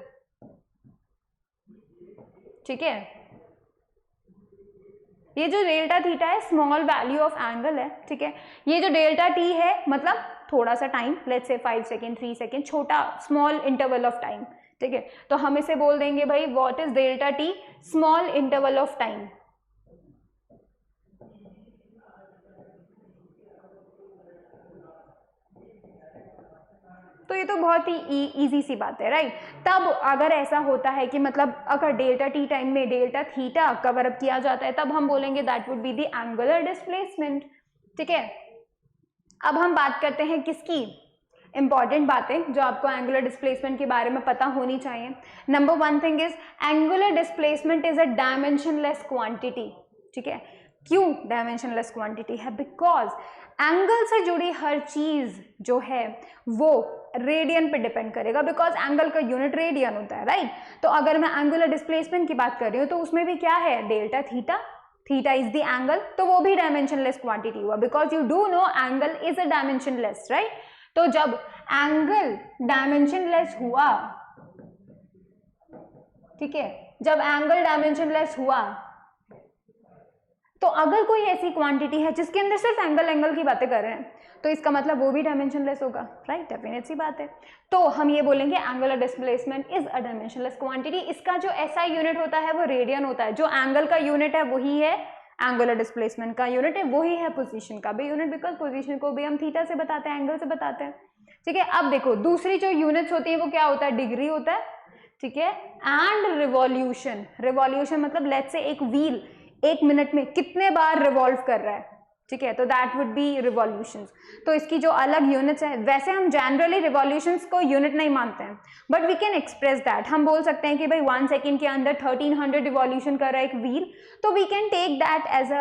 ठीक है। ये जो डेल्टा थीटा है स्मॉल वैल्यू ऑफ एंगल है, ठीक है। ये जो डेल्टा टी है मतलब थोड़ा सा time, let's say 5 second 3 second, छोटा स्मॉल इंटरवल ऑफ टाइम, ठीक है। तो हम इसे बोल देंगे भाई what is delta T, small interval of time. तो ये तो बहुत ही इजी सी बात है, राइट। तब अगर ऐसा होता है कि मतलब अगर डेल्टा टी टाइम में डेल्टा थीटा कवर अप किया जाता है, तब हम बोलेंगे that would be the angular displacement, ठीक है। अब हम बात करते हैं किसकी, इंपॉर्टेंट बातें जो आपको एंगुलर डिस्प्लेसमेंट के बारे में पता होनी चाहिए। Number 1 thing is angular displacement is a dimensionless quantity, ठीक है। क्यों डायमेंशनलेस क्वांटिटी है, बिकॉज एंगल से जुड़ी हर चीज जो है वो रेडियन पे डिपेंड करेगा, बिकॉज एंगल का यूनिट रेडियन होता है, राइट। तो अगर मैं एंगुलर डिस्प्लेसमेंट की बात कर रही हूँ तो उसमें भी क्या है, delta theta, theta is the angle, तो वो भी डायमेंशनलेस क्वांटिटी हुआ, because you do know angle is a dimensionless, right. तो जब एंगल डायमेंशनलेस हुआ, ठीक है, जब एंगल डायमेंशनलेस हुआ, तो अगर कोई ऐसी क्वांटिटी है जिसके अंदर सिर्फ एंगल की बातें कर रहे हैं, तो इसका मतलब वो भी डायमेंशनलेस होगा, राइट, डेफिनेट सी बात है। तो हम ये बोलेंगे angular displacement is a dimensionless quantity. इसका जो ऐसा यूनिट होता है वो रेडियन होता है, जो एंगल का यूनिट है वही है एंगुलर डिस्प्लेसमेंट का यूनिट है, वही है पोजीशन का भी यूनिट, बिकॉज पोजीशन को भी हम थीटा से बताते हैं, एंगल से बताते हैं, ठीक है। अब देखो दूसरी जो यूनिट्स होती है वो क्या होता है, डिग्री होता है, ठीक है, एंड रिवॉल्यूशन। रिवॉल्यूशन मतलब लेट्स से एक व्हील 1 मिनट में कितने बार रिवॉल्व कर रहा है, ठीक है, तो दैट वुड बी रिवॉल्यूशंस। तो इसकी जो अलग यूनिट्स है, वैसे हम जनरली रिवॉल्यूशंस को यूनिट नहीं मानते हैं, but we can express that. हम बोल सकते हैं कि भाई 1 सेकेंड के अंदर 1300 रिवॉल्यूशन कर रहा है एक व्हील, तो we can take that as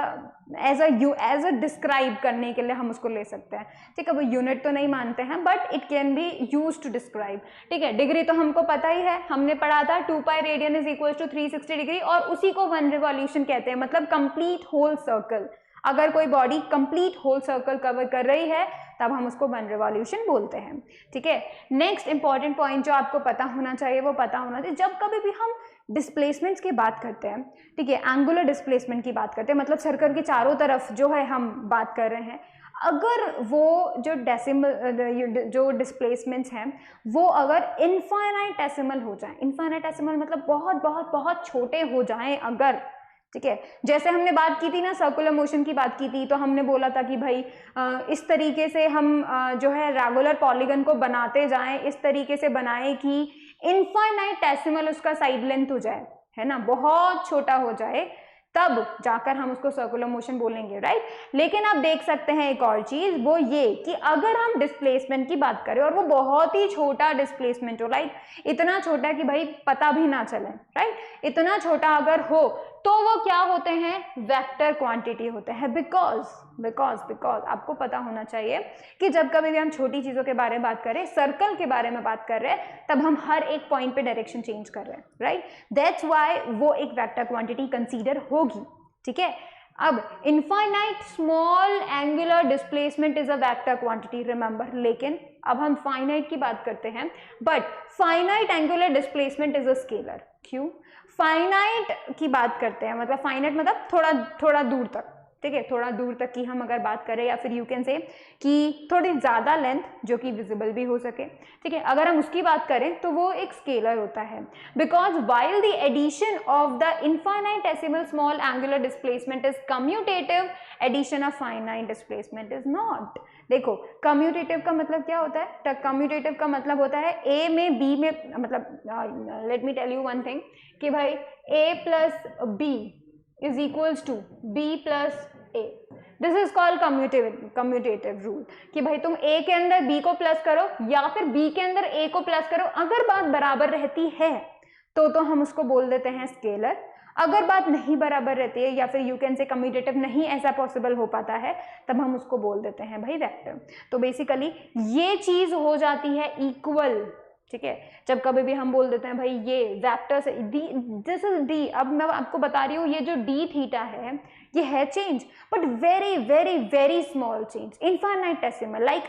a describe करने के लिए हम उसको ले सकते हैं, ठीक है। वो यूनिट तो नहीं मानते हैं but it can be use to describe, ठीक है। डिग्री तो हमको पता ही है, हमने पढ़ा था 2 pi radian is equal to 360 degree, और उसी को 1 रिवॉल्यूशन कहते हैं, मतलब कंप्लीट होल सर्कल। अगर कोई body complete whole circle cover कर रही है तब हम उसको 1 रिवॉल्यूशन बोलते हैं, ठीक है। नेक्स्ट इंपॉर्टेंट पॉइंट जो आपको पता होना चाहिए वो पता होना चाहिए, जब कभी भी हम डिस्प्लेसमेंट्स की बात करते हैं, ठीक है, एंगुलर डिस्प्लेसमेंट की बात करते हैं, मतलब सर्कल के चारों तरफ जो है हम बात कर रहे हैं, अगर वो जो डिस्प्लेसमेंट्स हैं वो अगर इनफाइनाइटेसिमल हो जाए, इनफाइनाइटेसिमल मतलब बहुत बहुत बहुत छोटे हो जाएं अगर, ठीक है। जैसे हमने बात की थी ना, सर्कुलर मोशन की बात की थी, तो हमने बोला था कि भाई इस तरीके से हम जो है रेगुलर पॉलीगन को बनाते जाएं, इस तरीके से बनाएं कि इनफाइनाइटेसिमल उसका साइड लेंथ हो जाए, है ना, बहुत छोटा हो जाए, तब जाकर हम उसको सर्कुलर मोशन बोलेंगे, राइट। लेकिन आप देख सकते हैं एक और चीज, वो ये कि अगर हम डिस्प्लेसमेंट की बात करें और वो बहुत ही छोटा डिस्प्लेसमेंट हो, राइट, इतना छोटा कि भाई पता भी ना चले, राइट, इतना छोटा अगर हो, तो वो क्या होते हैं, वेक्टर क्वांटिटी होते हैं। बिकॉज आपको पता होना चाहिए कि जब कभी भी हम छोटी चीजों के बारे में बात करें, सर्कल के बारे में बात कर रहे हैं, तब हम हर एक पॉइंट पे डायरेक्शन चेंज कर रहे हैं, राइट। दैट्स व्हाई वो एक वेक्टर क्वांटिटी कंसीडर होगी, ठीक है। अब infinite small angular displacement is a vector quantity, remember. लेकिन अब हम फाइनाइट की बात करते हैं, but finite angular displacement is a scalar. क्यों? फाइनाइट की बात करते हैं, मतलब फाइनाइट मतलब थोड़ा थोड़ा दूर तक, ठीक है, थोड़ा दूर तक की हम अगर बात करें, या फिर यू कैन से कि थोड़ी ज़्यादा लेंथ जो कि विजिबल भी हो सके, ठीक है, अगर हम उसकी बात करें तो वो एक स्केलर होता है। Because while the addition of the infinitesimal small angular displacement is commutative, addition of finite displacement is not. देखो कम्यूटेटिव का मतलब क्या होता है, कम्यूटेटिव का मतलब होता है ए में बी में, मतलब let me tell you one thing कि भाई a plus b is equals to b plus a. This is called commutative rule कि भाई तुम a के अंदर b को प्लस करो या फिर b के अंदर a को प्लस करो, अगर बात बराबर रहती है तो हम उसको बोल देते हैं स्केलर। अगर बात नहीं बराबर रहती है या फिर यू कैन से कम्यूटेटिव नहीं ऐसा पॉसिबल हो पाता है, तब हम उसको बोल देते हैं भाई वेक्टर। तो बेसिकली ये चीज हो जाती है इक्वल, ठीक है। जब कभी भी हम बोल देते हैं भाई ये वेक्टर से डी, दिस इज डी। अब मैं आपको बता रही हूँ ये जो डी थीटा है ये है change, but very very very small change, infinitesimal, like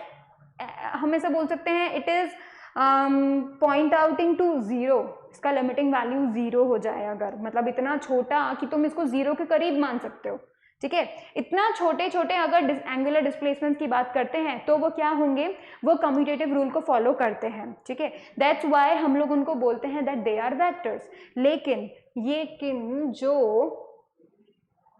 हम ऐसा बोल सकते हैं it is point outing to zero. इसका लिमिटिंग वैल्यू जीरो हो जाए अगर, मतलब इतना छोटा कि तुम इसको जीरो के करीब मान सकते हो, ठीक है। इतना छोटे छोटे अगर एंगुलर डिस्प्लेसमेंट की बात करते हैं तो वो क्या होंगे, वो कम्यूटेटिव रूल को फॉलो करते हैं, ठीक है। दैट्स व्हाई हम लोग उनको बोलते हैं दैट दे आर वेक्टर्स। लेकिन ये किन जो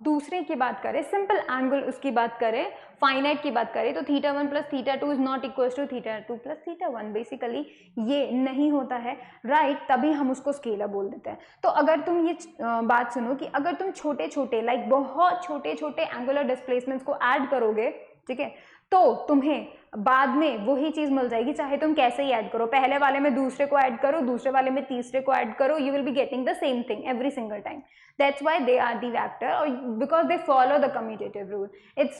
दूसरे की बात करें, सिंपल एंगल उसकी बात करें, फाइनाइट की बात करें, तो theta 1 plus theta 2 is not equal to theta 2 plus theta 1, basically ये नहीं होता है, राइट। तभी हम उसको स्केलर बोल देते हैं। तो अगर तुम ये बात सुनो कि अगर तुम छोटे छोटे लाइक बहुत छोटे छोटे एंगुलर डिस्प्लेसमेंट्स को ऐड करोगे, ठीक है, तो तुम्हें बाद में वही चीज मिल जाएगी, चाहे तुम कैसे ही ऐड करो, पहले वाले में दूसरे को ऐड करो, दूसरे वाले में तीसरे को ऐड करो, you will be getting the same thing every single time. That's why they are the vector, or because they follow the commutative rule.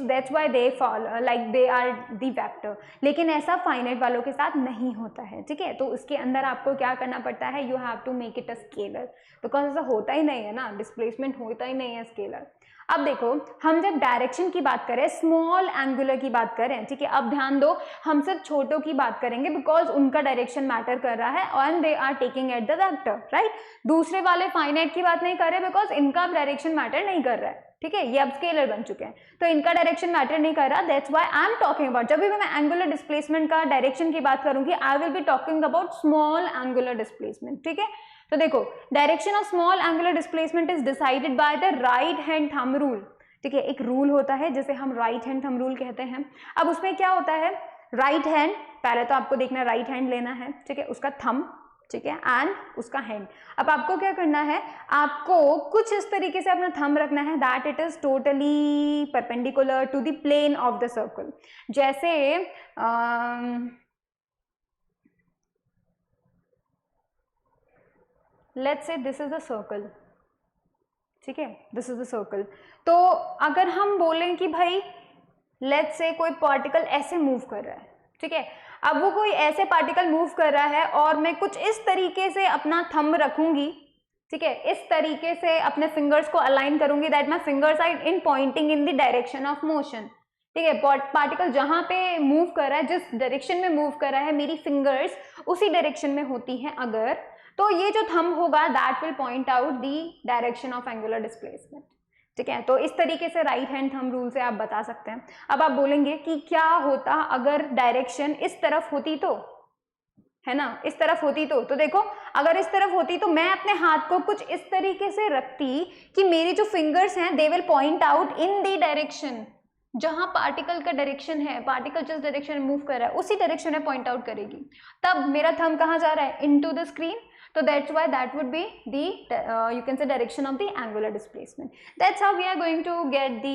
That's why they follow, like they are the vector. लेकिन ऐसा finite वालों के साथ नहीं होता है, ठीक है। तो उसके अंदर आपको क्या करना पड़ता है, you have to make it a scalar, because ऐसा होता ही नहीं है ना, डिस्प्लेसमेंट होता ही नहीं है स्केलर। अब देखो हम जब डायरेक्शन की बात करें, स्मॉल एंगुलर की बात करें, ठीक है, अब ध्यान दो हम सिर्फ छोटों की बात करेंगे बिकॉज उनका डायरेक्शन मैटर कर रहा है and they are taking at the vector, right. दूसरे वाले फाइनाइट की बात नहीं कर रहे बिकॉज इनका डायरेक्शन मैटर नहीं कर रहा है, ठीक है, ये अब स्केलर बन चुके हैं तो इनका डायरेक्शन मैटर नहीं कर रहा। That's why I am talking about, जब भी मैं एंगुलर डिस्प्लेसमेंट का डायरेक्शन की बात करूंगी आई will be talking about small angular displacement, ठीक है। तो देखो direction of small angular displacement is decided by the right hand thumb rule, ठीक है। एक रूल होता है जिसे हम राइट हैंड थंब रूल कहते हैं। अब उसमें क्या होता है, राइट हैंड, पहले तो आपको देखना राइट हैंड लेना है, ठीक है, उसका थंब, ठीक है, एंड उसका हैंड। अब आपको क्या करना है, आपको कुछ इस तरीके से अपना थंब रखना है that it is totally perpendicular to the plane of the circle. जैसे let's say this is the circle, ठीक है, दिस इज द सर्कल। तो अगर हम बोलें कि भाई लेट्स से कोई पार्टिकल ऐसे मूव कर रहा है, ठीक है, अब वो कोई ऐसे पार्टिकल मूव कर रहा है और मैं कुछ इस तरीके से अपना थंब रखूंगी, ठीक है, इस तरीके से अपने फिंगर्स को अलाइन करूंगी that my fingers are in pointing in the direction of motion, ठीक है। पार्टिकल जहां पे मूव कर रहा है, जिस डायरेक्शन में मूव कर रहा है, मेरी फिंगर्स उसी डायरेक्शन में होती हैं अगर, तो ये जो थंब होगा that will point out the direction of angular displacement, ठीक है। तो इस तरीके से राइट हैंड थंब रूल से आप बता सकते हैं। अब आप बोलेंगे कि क्या होता अगर डायरेक्शन इस तरफ होती तो, है ना, इस तरफ होती तो देखो अगर इस तरफ होती तो मैं अपने हाथ को कुछ इस तरीके से रखती कि मेरी जो फिंगर्स हैं they will point out in the direction जहां पार्टिकल का डायरेक्शन है, पार्टिकल जिस डायरेक्शन में मूव कर रहा है उसी डायरेक्शन में पॉइंट आउट करेगी। तब मेरा थंब कहाँ जा रहा है, into the screen, so that's why that would be the you can say direction of the angular displacement. That's how we are going to get the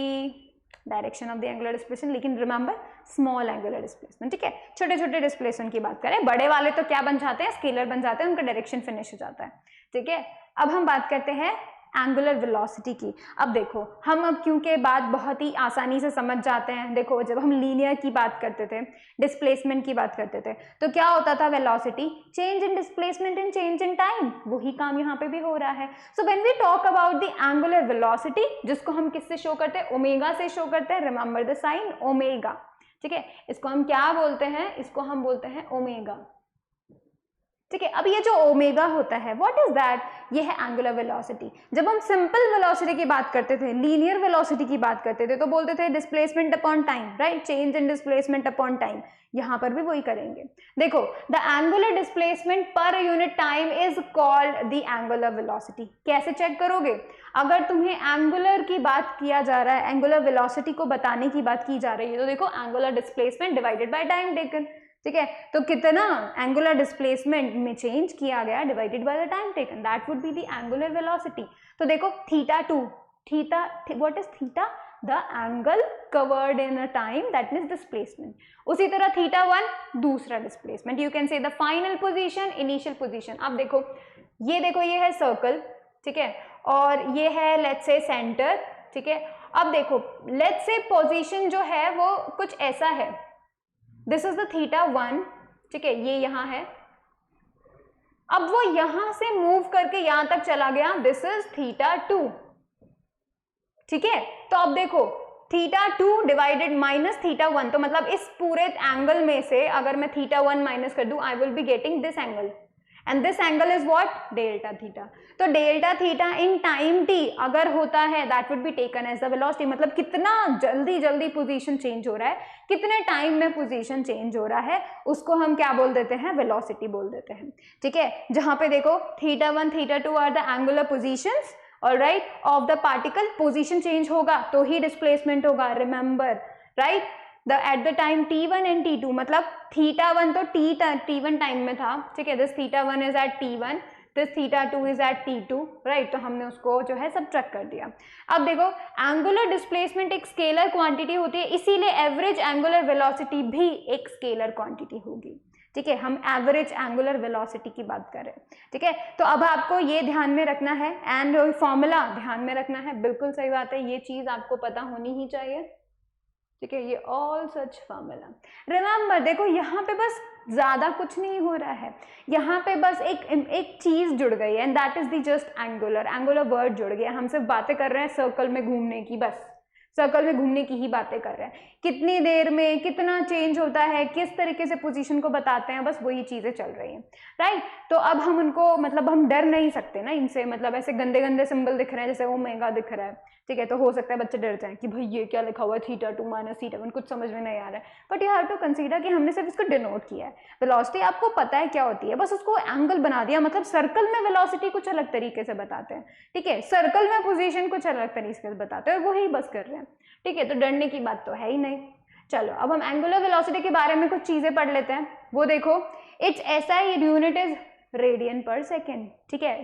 direction of the angular displacement. लेकिन remember small angular displacement, ठीक है। छोटे छोटे displacement की बात करें, बड़े वाले तो क्या बन जाते हैं, स्केलर बन जाते हैं, उनका डायरेक्शन फिनिश हो जाता है, ठीक है। अब हम बात करते हैं एंगुलर वेलोसिटी की। अब देखो हम अब क्योंकि बात बहुत ही आसानी से समझ जाते हैं, देखो जब हम लीनियर की बात करते थे, डिस्प्लेसमेंट की बात करते थे, तो क्या होता था, velocity change in displacement and change in time, वही काम यहाँ पे भी हो रहा है। So when we talk about the angular velocity, जिसको हम किससे शो करते हैं, ओमेगा से शो करते हैं, रिमेंबर द साइन ओमेगा, ठीक है, इसको हम क्या बोलते हैं, इसको हम बोलते हैं ओमेगा, ठीक है। अब ये जो ओमेगा होता है, व्हाट इज दैट, ये है एंगुलर वेलोसिटी। जब हम सिंपल वेलोसिटी की बात करते थे, लीनियर वेलोसिटी की बात करते थे, तो बोलते थे displacement upon time, right, change in displacement upon time. यहां पर भी वही करेंगे। देखो the angular displacement per unit time is called the angular velocity. कैसे चेक करोगे, अगर तुम्हें एंगुलर की बात किया जा रहा है, एंगुलर वेलोसिटी को बताने की बात की जा रही है, तो देखो angular displacement divided by time taken, ठीक है, तो कितना एंगुलर डिस्प्लेसमेंट में चेंज किया गया divided by the time taken, that would be the angular velocity. तो देखो theta 2, theta what is theta, the angle covered in a time, that means displacement. उसी तरह थीटा 1 दूसरा डिस्प्लेसमेंट, यू कैन से the final position, initial position. अब देखो ये है सर्कल, ठीक है, और ये है लेट्स से सेंटर, ठीक है। अब देखो लेट्स से पोजीशन जो है वो कुछ ऐसा है, दिस इज द थीटा 1, ठीक है, ये यहां है। अब वो यहां से मूव करके यहां तक चला गया, दिस इज थीटा 2, ठीक है। तो अब देखो थीटा 2 डिवाइडेड माइनस थीटा 1, तो मतलब इस पूरे एंगल में से अगर मैं थीटा 1 माइनस कर दूं, I will be getting this angle, and this angle is what, delta theta. तो delta theta in time T अगर होता है, that would be taken as the velocity, मतलब कितना जल्दी जल्दी पोजीशन चेंज हो रहा है, कितने टाइम में पोजीशन चेंज हो रहा है, उसको हम क्या बोल देते हैं, वेलोसिटी बोल देते हैं, ठीक है। जहां पे देखो theta 1 theta 2 are the angular positions, alright, of the particle, position change होगा तो ही डिस्प्लेसमेंट होगा, remember, right, at the time t1 and t2, मतलब थीटा 1 तो t1 टाइम में था, ठीक है, this theta 1 is at t1, this theta 2 is at t2, right, तो हमने उसको जो है सबट्रैक्ट कर दिया। अब देखो एंगुलर डिस्प्लेसमेंट एक स्केलर क्वांटिटी होती है, इसीलिए एवरेज एंगुलर वेलोसिटी भी एक स्केलर क्वांटिटी होगी, ठीक है, हम एवरेज एंगुलर वेलोसिटी की बात कर रहे हैं, ठीक है। तो अब आपको ये ध्यान में रखना है, एंड फॉर्मूला ध्यान में रखना है, बिल्कुल सही बात है, ये चीज आपको पता होनी ही चाहिए, ठीक है, ये ऑल सच फॉर्मूला। रिमेंबर देखो यहाँ पे बस ज्यादा कुछ नहीं हो रहा है, यहाँ पे बस एक चीज जुड़ गई है, and that is the just angular word जुड़ गया। हम सिर्फ बातें कर रहे हैं सर्कल में घूमने की, बस सर्कल में घूमने की ही बातें कर रहे हैं, कितनी देर में कितना चेंज होता है, किस तरीके से पोजीशन को बताते हैं, बस वही चीजें चल रही हैं, राइट। तो अब हम उनको मतलब हम डर नहीं सकते ना इनसे, मतलब ऐसे गंदे गंदे सिंबल दिख रहे हैं, जैसे ओमेगा दिख रहा है, ठीक है, तो हो सकता है बच्चे डर जाएं कि भाई ये क्या लिखा हुआ है, थीटा 2 माइनस थीटा 1, कुछ समझ में नहीं आ रहा है, but you have to consider कि हमने सिर्फ इसको डिनोट किया है। वेलोसिटी आपको पता है क्या होती है, बस उसको एंगल बना दिया, मतलब सर्कल में वेलोसिटी कुछ अलग तरीके से बताते हैं, ठीक है, सर्कल में पोजीशन कुछ अलग तरीके से बताते हैं, वही बस कर रहे हैं, ठीक है, तो डरने की बात तो है ही नहीं। चलो अब हम एंगुलर वेलोसिटी के बारे में कुछ चीजें पढ़ लेते हैं। वो देखो it's SI unit is radian per second, ठीक है,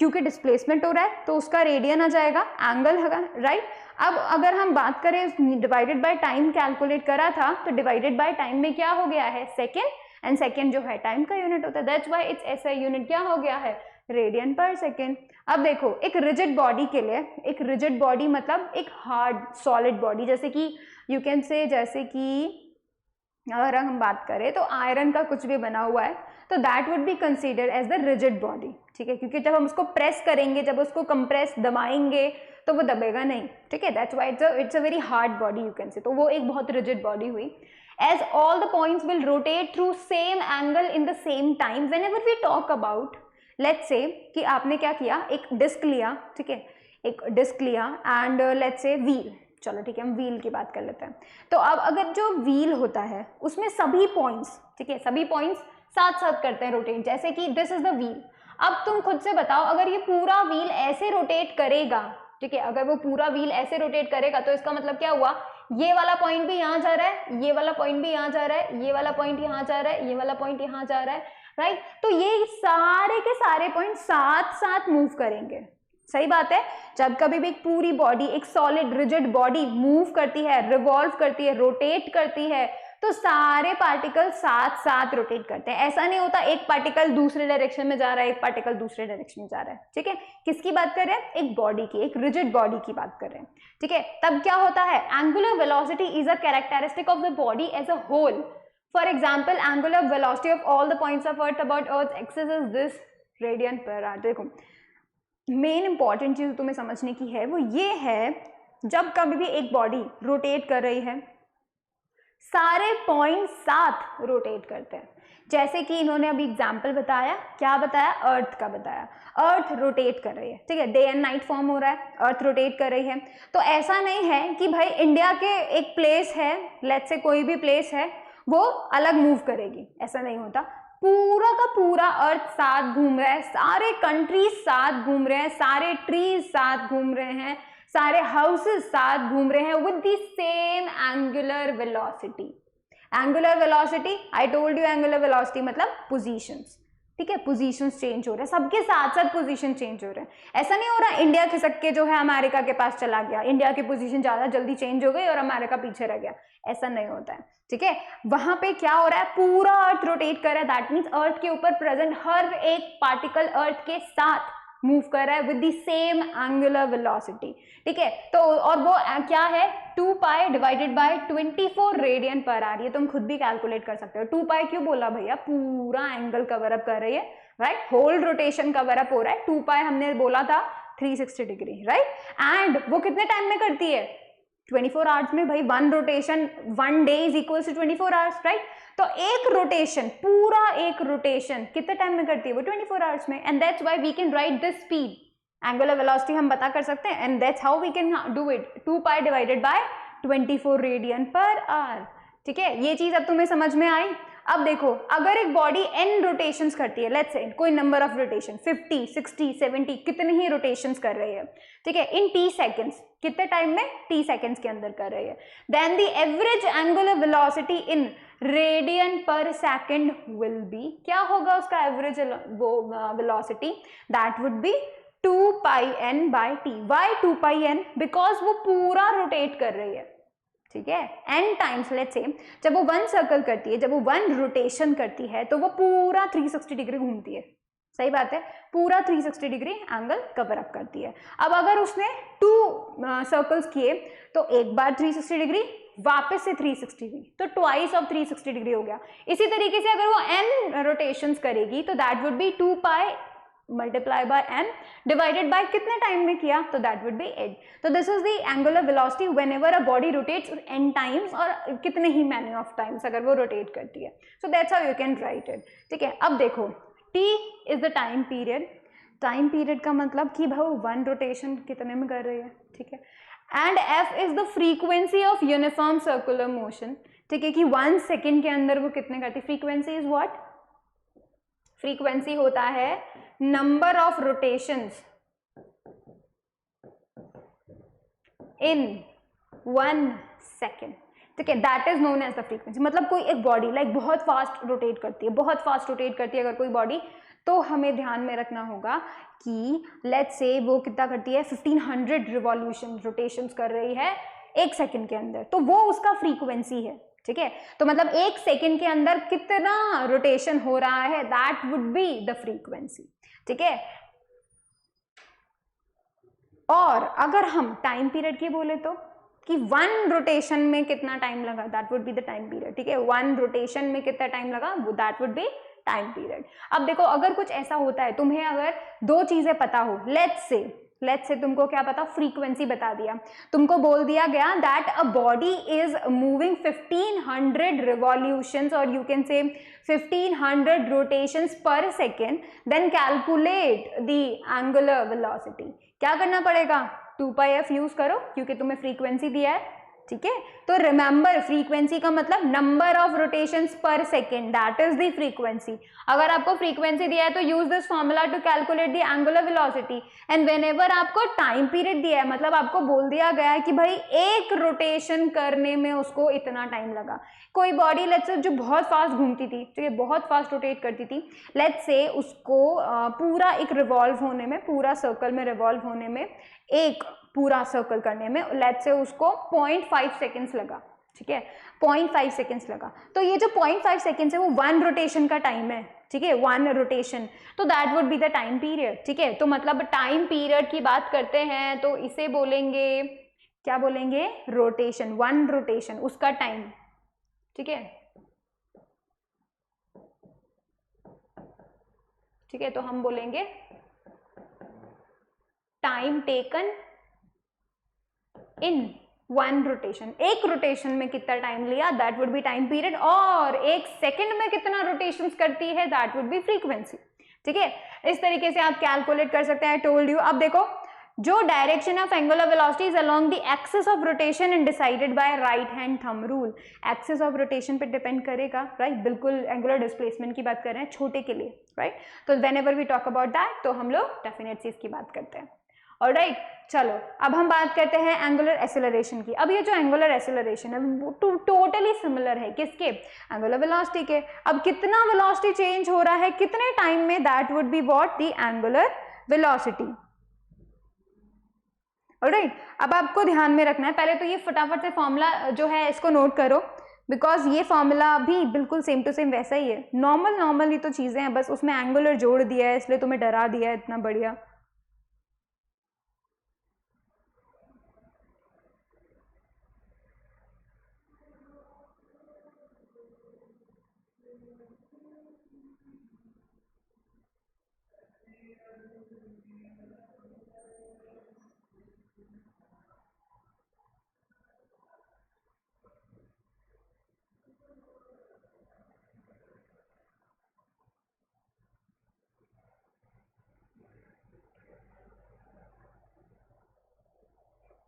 क्योंकि डिस्प्लेसमेंट हो रहा है तो उसका रेडियन आ जाएगा, एंगल होगा, राइट। अब अगर हम बात करें डिवाइडेड बाय टाइम कैलकुलेट करा था, तो डिवाइडेड बाय टाइम में क्या हो गया है, सेकेंड, एंड सेकेंड जो है टाइम का यूनिट होता है, that's why it's SI unit क्या हो गया है, रेडियन पर सेकेंड। अब देखो एक रिजिड बॉडी के लिए, एक रिजिड बॉडी मतलब एक हार्ड सॉलिड बॉडी, जैसे कि यू कैन से, जैसे कि अगर हम बात करें तो आयरन का कुछ भी बना हुआ है, तो that would be considered as the rigid body, ठीक है, क्योंकि जब हम उसको प्रेस करेंगे, जब उसको कंप्रेस दबाएंगे तो वो दबेगा नहीं, ठीक है, that's why it's a very hard body you can say, तो वो एक बहुत रिजिड बॉडी हुई। As all the points will rotate through same angle in the same time, whenever we talk about, let's say कि आपने क्या किया, एक डिस्क लिया, ठीक है, एक डिस्क लिया, एंड लेट्स से व्हील, चलो ठीक है हम व्हील की बात कर लेते हैं। तो अब अगर जो व्हील होता है उसमें सभी पॉइंट्स, ठीक है, सभी पॉइंट्स साथ साथ करते हैं रोटेट, जैसे कि दिस इज द व्हील। अब तुम खुद से बताओ, अगर ये पूरा व्हील ऐसे रोटेट करेगा, ठीक है, अगर वो पूरा व्हील ऐसे रोटेट करेगा, तो इसका मतलब क्या हुआ, ये वाला पॉइंट भी यहाँ जा रहा है, ये वाला पॉइंट भी यहाँ जा रहा है, ये वाला पॉइंट यहाँ जा रहा है, ये वाला पॉइंट यहाँ जा रहा है, राइट। तो ये सारे के सारे पॉइंट साथ साथ मूव करेंगे, सही बात है। जब कभी भी एक पूरी बॉडी, एक सॉलिड रिजिड बॉडी मूव करती है, रिवॉल्व करती है, रोटेट करती है, तो सारे पार्टिकल साथ साथ रोटेट करते हैं। ऐसा नहीं होता एक पार्टिकल दूसरे डायरेक्शन में जा रहा है, एक पार्टिकल दूसरे डायरेक्शन में जा रहा है। ठीक है, किसकी बात कर रहे हैं? एक बॉडी की, एक रिजिड बॉडी की बात कर रहे हैं। ठीक है, तब क्या होता है? Angular velocity is a characteristic of the body as a whole. For example, angular velocity of all the points of Earth about Earth axis is this radian per hour. देखो, मेन इंपॉर्टेंट चीज तुम्हें समझने की है वो ये है, जब कभी भी एक बॉडी रोटेट कर रही है, सारे पॉइंट साथ रोटेट करते हैं। जैसे कि इन्होंने अभी एग्जाम्पल बताया, क्या बताया? अर्थ का बताया। अर्थ रोटेट कर रही है, ठीक है, डे एंड नाइट फॉर्म हो रहा है, अर्थ रोटेट कर रही है। तो ऐसा नहीं है कि भाई इंडिया के एक प्लेस है, लेट्स से कोई भी प्लेस है, वो अलग मूव करेगी, ऐसा नहीं होता। पूरा का पूरा अर्थ साथ घूम रहा है, सारे कंट्रीज साथ घूम रहे हैं, सारे ट्रीज साथ घूम रहे हैं, सारे हाउसेस साथ घूम रहे हैं with the same angular velocity. Angular velocity, I told you, angular velocity मतलब पोजीशंस। ठीक है, पोजीशंस चेंज हो रहे हैं, सबके साथ साथ पोजीशन चेंज हो रहे हैं। ऐसा नहीं हो रहा इंडिया खिसक के जो है अमेरिका के पास चला गया, इंडिया की पोजीशन ज्यादा जल्दी चेंज हो गई और अमेरिका पीछे रह गया, ऐसा नहीं होता है। ठीक है, वहां पे क्या हो रहा है? पूरा अर्थ रोटेट कर रहा है, दैट मीन्स अर्थ के ऊपर प्रेजेंट हर एक पार्टिकल अर्थ के साथ मूव कर रहा है with the same angular velocity. ठीक है, तो और वो क्या है? 2 pi divided by 24 radian per our. ये तुम खुद भी कैलकुलेट कर सकते हो। 2 पाई क्यों बोला भैया? पूरा एंगल कवर अप कर रही है, right, whole rotation cover up हो रहा है। 2 पाई हमने बोला था 360 डिग्री, राइट, एंड वो कितने टाइम में करती है? 24 आवर्स में। भाई 1 rotation 1 day is equal to 24 hours, right. तो एक रोटेशन, पूरा एक रोटेशन कितने टाइम में करती है? वो 24 आवर्स में। And that's why we can write this speed, angular velocity हम पता कर सकते हैं, and that's how we can do it, 2 pi divided by 24 radian per hour. ठीक है, ये चीज अब तुम्हें समझ में आई। अब देखो, अगर एक बॉडी n रोटेशंस करती है, लेट्स से कोई नंबर ऑफ रोटेशन 50, 60, 70 कितने ही रोटेशंस कर रही है, ठीक है, इन t सेकेंड्स, कितने टाइम में? t सेकेंड्स के अंदर कर रही है, then the average angular velocity in radian per second will be, क्या होगा उसका एवरेज वो velocity? That would be 2 pi n by t। Why 2 pi n? Because वो पूरा रोटेट कर रही है। ठीक है, n टाइम्स, लेट्स से जब वो 1 सर्कल करती है, जब वो 1 रोटेशन करती है, तो वो पूरा 360 डिग्री घूमती है। सही बात है, पूरा 360 डिग्री एंगल कवर अप करती है। अब अगर उसने 2 सर्कल्स किए, तो एक बार 360 डिग्री, वापस से 360 डिग्री, तो ट्वाइस ऑफ 360 डिग्री हो गया। इसी तरीके से अगर वो n रोटेशंस करेगी, तो that would be 2 pi multiply by n divided by कितने टाइम में किया, तो दैट वुड बी 8। तो this is the angular velocity whenever a body rotates n times, और कितने ही मैनी ऑफ टाइम्स अगर वो रोटेट करती है। सो that's how you can write it. ठीक है, अब देखो, t is the time period. Time period का मतलब कि भाई 1 रोटेशन कितने में कर रही है। ठीक है, and f is the frequency of uniform circular motion. ठीक है, कि 1 सेकेंड के अंदर वो कितने करती है। Frequency is what? फ्रीक्वेंसी होता है number of rotations in 1 second. ठीक है, that is known as the frequency. मतलब कोई एक बॉडी लाइक बहुत फास्ट रोटेट करती है, बहुत फास्ट रोटेट करती है अगर कोई बॉडी, तो हमें ध्यान में रखना होगा कि लेट्स से वो कितना करती है, 1500 रिवॉल्यूशन रोटेशंस कर रही है 1 सेकेंड के अंदर, तो वो उसका फ्रीक्वेंसी है। ठीक है, तो मतलब 1 सेकेंड के अंदर कितना रोटेशन हो रहा है, that would be the frequency. ठीक है, और अगर हम टाइम पीरियड की बोले तो कि 1 रोटेशन में कितना टाइम लगा, that would be the time period. ठीक है, 1 रोटेशन में कितना टाइम लगा, that would B time period. अब देखो, अगर कुछ ऐसा होता है, तुम्हें अगर 2 चीजें पता हो, लेट्स से तुमको क्या पता, फ्रीक्वेंसी बता दिया, तुमको बोल दिया गया that a body is moving 1500 revolutions, और you can say 1500 rotations per second, then calculate the angular velocity. क्या करना पड़ेगा? 2 पाई एफ यूज करो, क्योंकि तुम्हें फ्रीक्वेंसी दिया है। ठीक है, तो रिमेंबर, फ्रीक्वेंसी का मतलब number of rotations per second, that is the frequency. अगर आपको फ्रीक्वेंसी दिया है तो use this formula to calculate the angular velocity. And whenever आपको टाइम पीरियड दिया है, मतलब आपको बोल दिया गया है कि भाई 1 रोटेशन करने में उसको इतना टाइम लगा। कोई बॉडी लेट्स से जो बहुत फास्ट घूमती थी, ठीक है, बहुत फास्ट रोटेट करती थी, लेट्स से उसको पूरा एक रिवॉल्व होने में, पूरा सर्कल में रिवॉल्व होने में, एक पूरा सर्कल करने में लेट्स से उसको 0.5 सेकेंड्स लगा। ठीक है, 0.5 सेकेंड्स लगा। तो ये जो 0.5 सेकेंड्स है वो 1 रोटेशन का टाइम है, ठीक है, 1 रोटेशन, तो that would be the time period. ठीक है, तो मतलब टाइम पीरियड की बात करते हैं तो इसे बोलेंगे, क्या बोलेंगे, रोटेशन, 1 रोटेशन उसका टाइम। ठीक है, ठीक है, तो हम बोलेंगे टाइम टेकन इन 1 रोटेशन, एक रोटेशन में कितना टाइम लिया, that would B time period, और एक सेकंड में कितना रोटेशंस करती है, दैट वुड बी फ्रीक्वेंसी। ठीक है, इस तरीके से आप कैलकुलेट कर सकते हैं। I told you. अब देखो, जो direction of angular velocity is along the axis of rotation and decided by right hand thumb rule. Axis of rotation पे डिपेंड करेगा, राइट, बिल्कुल एंगुलर डिस्प्लेसमेंट की बात कर रहे हैं छोटे के लिए, राइट। तो whenever we talk about that, तो हम लोग डेफिनेट चीज की बात करते हैं। ऑलराइट, चलो अब हम बात करते हैं एंगुलर एक्सेलरेशन की। अब ये जो एंगुलर एक्सेलरेशन है वो टोटली सिमिलर है किसके, एंगुलर वेलोसिटी के। अब कितना वेलोसिटी चेंज हो रहा है कितने टाइम में, that would be what, the angular velocity. Alright, अब आपको ध्यान में रखना है, पहले तो ये फटाफट से फॉर्मूला जो है इसको नोट करो, बिकॉज ये फॉर्मूला भी बिल्कुल सेम टू सेम वैसा ही है। नॉर्मल ही तो चीजें हैं, बस उसमें एंगुलर जोड़ दिया है, इसलिए तुम्हें डरा दिया है इतना बढ़िया।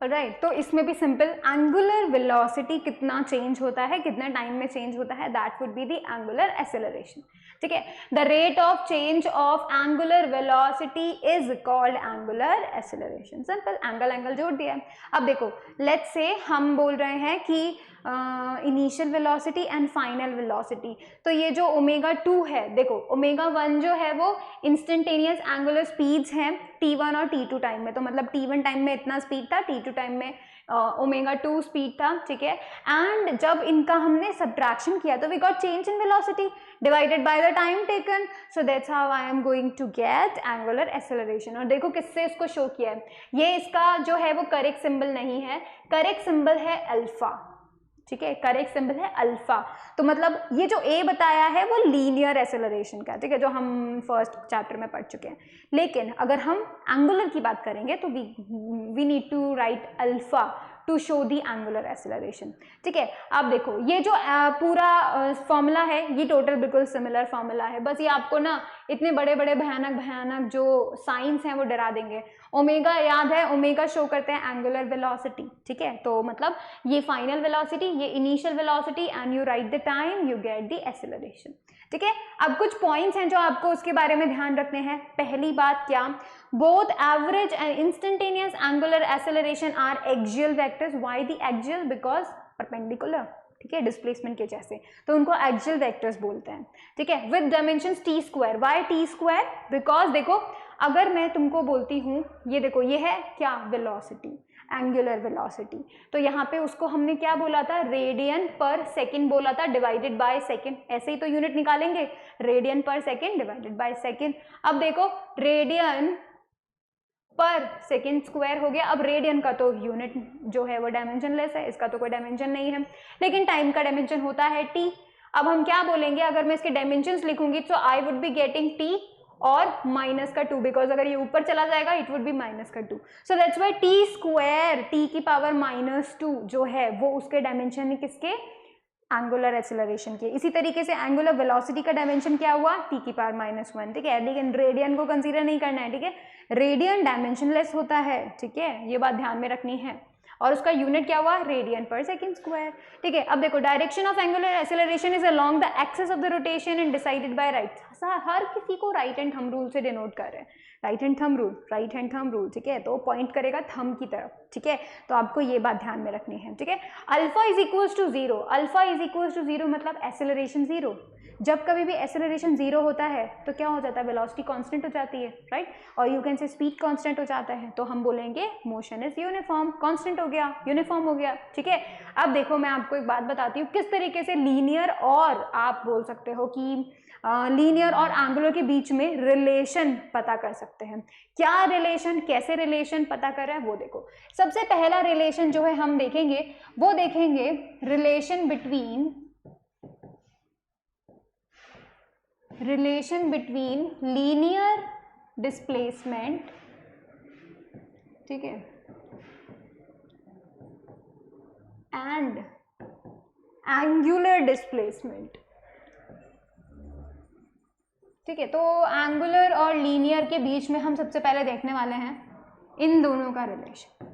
राइट, तो इसमें भी सिंपल, एंगुलर वेलोसिटी कितना चेंज होता है, कितना टाइम में चेंज होता है, that would be the angular acceleration. ठीक है, the rate of change of angular velocity is called angular acceleration. Simple, angle जोड़ दिया है। अब देखो, लेट्स से हम बोल रहे हैं कि initial velocity and final velocity, तो ये जो ओमेगा 2 है, देखो ओमेगा 1 जो है वो इंस्टेंटेनियस एंगुलर स्पीड्स हैं t1 और t2 टाइम में, तो मतलब t1 टाइम में इतना स्पीड था, t2 टाइम में ओमेगा 2 स्पीड था। ठीक है, एंड जब इनका हमने सब्ट्रैक्शन किया तो we got change in velocity divided by the time taken, so that's how I am going to get angular acceleration. और देखो किससे इसको शो किया है, ये इसका जो है वो करेक्ट सिंबल नहीं है, करेक्ट सिंबल है अल्फा। ठीक है, करेक्ट सिंबल है अल्फा, तो मतलब ये जो ए बताया है वो लीनियर एक्सेलरेशन का, ठीक है, जो हम फर्स्ट चैप्टर में पढ़ चुके हैं। लेकिन अगर हम एंगुलर की बात करेंगे तो we need to write alpha to show the angular acceleration. ठीक है, अब देखो ये जो पूरा फॉर्मूला है ये टोटल बिल्कुल सिमिलर फॉर्मूला है, बस ये आपको ना इतने बड़े बड़े भयानक जो साइंस हैं वो डरा देंगे। ओमेगा याद है, ओमेगा शो करते हैं एंगुलर वेलोसिटी। ठीक है, तो मतलब ये फाइनल वेलोसिटी, ये initial velocity, and you write the time, you get the acceleration. ठीक है, अब कुछ पॉइंट्स हैं जो आपको उसके बारे में ध्यान रखने हैं। पहली बात क्या, both average and instantaneous angular acceleration are axial vectors. Why the axial, because perpendicular, ठीक है, डिस्प्लेसमेंट के जैसे, तो उनको एक्सियल वेक्टर्स बोलते हैं। ठीक है, with dimensions T square. Why T square, because देखो अगर मैं तुमको बोलती हूँ ये देखो ये है क्या, वेलोसिटी, एंगुलर वेलोसिटी, तो यहाँ पे उसको हमने क्या बोला था, रेडियन पर सेकंड बोला था डिवाइडेड बाय सेकंड, ऐसे ही तो यूनिट निकालेंगे, रेडियन पर सेकंड डिवाइडेड बाय सेकंड। अब देखो रेडियन पर सेकेंड स्क्वायर हो गया। अब रेडियन का तो यूनिट जो है वो डायमेंशनलेस है, इसका तो कोई डायमेंशन नहीं है, लेकिन टाइम का डायमेंशन होता है टी। अब हम क्या बोलेंगे, अगर मैं इसके डायमेंशंस लिखूंगी तो आई वुड बी गेटिंग टी और माइनस का 2, बिकॉज अगर ये ऊपर चला जाएगा इट वुड बी माइनस का 2, so that's why T square, T की पावर -2 जो है वो उसके डायमेंशन है किसके, एंगुलर एक्सेलरेशन के। इसी तरीके से एंगुलर वेलोसिटी का डायमेंशन क्या हुआ, टी की पावर -1। ठीक है, लेकिन रेडियन को कंसीडर नहीं करना है। ठीक है, रेडियन डायमेंशनलेस होता है। ठीक है, ये बात ध्यान में रखनी है, और उसका यूनिट क्या हुआ, रेडियन पर सेकंड स्क्वायर। ठीक है, अब देखो direction of angular acceleration is along the axis of the rotation and decided by right. हर किसी को राइट हैंड थंब रूल से डिनोट कर रहे हैं, right hand thumb rule, right hand thumb rule. ठीक है, तो पॉइंट करेगा थंब की तरफ। ठीक है, तो आपको ये बात ध्यान में रखनी है। ठीक है, alpha is equals to 0, alpha is equals to 0 मतलब एक्सेलरेशन 0। जब कभी भी एक्सेलरेशन 0 होता है तो क्या हो जाता है, वेलोसिटी कांस्टेंट हो जाती है, राइट, और यू कैन से स्पीड कांस्टेंट हो जाता है, तो हम बोलेंगे मोशन इज यूनिफॉर्म, कांस्टेंट हो गया, यूनिफॉर्म हो गया। ठीक है, अब देखो मैं आपको एक बात बताती हूँ किस तरीके से लीनियर और आप बोल सकते हो कि लीनियर और एंगुलर के बीच में रिलेशन पता कर सकते हैं। क्या रिलेशन, कैसे रिलेशन पता कर रहे हैं वो देखो। सबसे पहला रिलेशन जो है हम देखेंगे वो देखेंगे रिलेशन बिटवीन लीनियर डिस्प्लेसमेंट, ठीक है, एंड एंगुलर डिस्प्लेसमेंट। ठीक है, तो एंगुलर और लीनियर के बीच में हम सबसे पहले देखने वाले हैं इन दोनों का रिलेशन।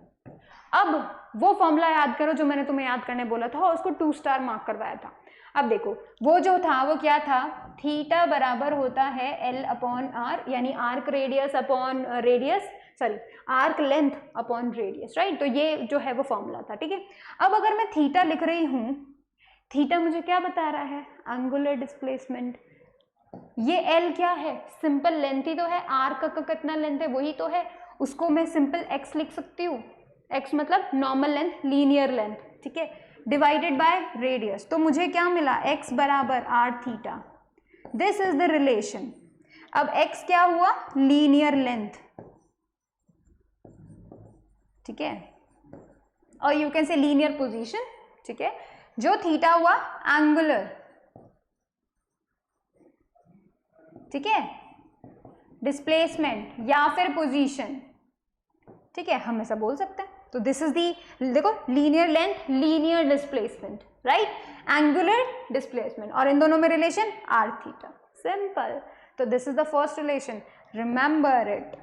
अब वो फॉर्मूला याद करो जो मैंने तुम्हें याद करने बोला था और उसको 2 स्टार मार्क करवाया था। अब देखो वो जो था वो क्या था, थीटा बराबर होता है L अपॉन आर, यानी arc radius upon radius, sorry arc length upon radius, right. तो ये जो है वो फॉर्मूला था, ठीक है। अब अगर मैं थीटा लिख रही हूँ, थीटा मुझे क्या बता रहा है, एंगुलर डिस्प्लेसमेंट। ये L क्या है, सिंपल लेंथ ही तो है, आर्क का कितना लेंथ है वही तो है, उसको मैं सिंपल x लिख सकती हूँ, x मतलब नॉर्मल लेंथ, लीनियर लेंथ, ठीक है, डिवाइडेड बाय रेडियस। तो मुझे क्या मिला, x बराबर r theta, this is the relation. अब x क्या हुआ, लीनियर लेंथ, ठीक है, और यू कैन से लीनियर पोजीशन, ठीक है। जो थीटा हुआ एंगुलर, ठीक है, डिस्प्लेसमेंट या फिर पोजीशन, ठीक है, हम ऐसा बोल सकते हैं। तो दिस इज दी, देखो linear length, linear displacement, right, angular displacement, और इन दोनों में रिलेशन आर थीटा, सिंपल। तो this is the first relation, remember it.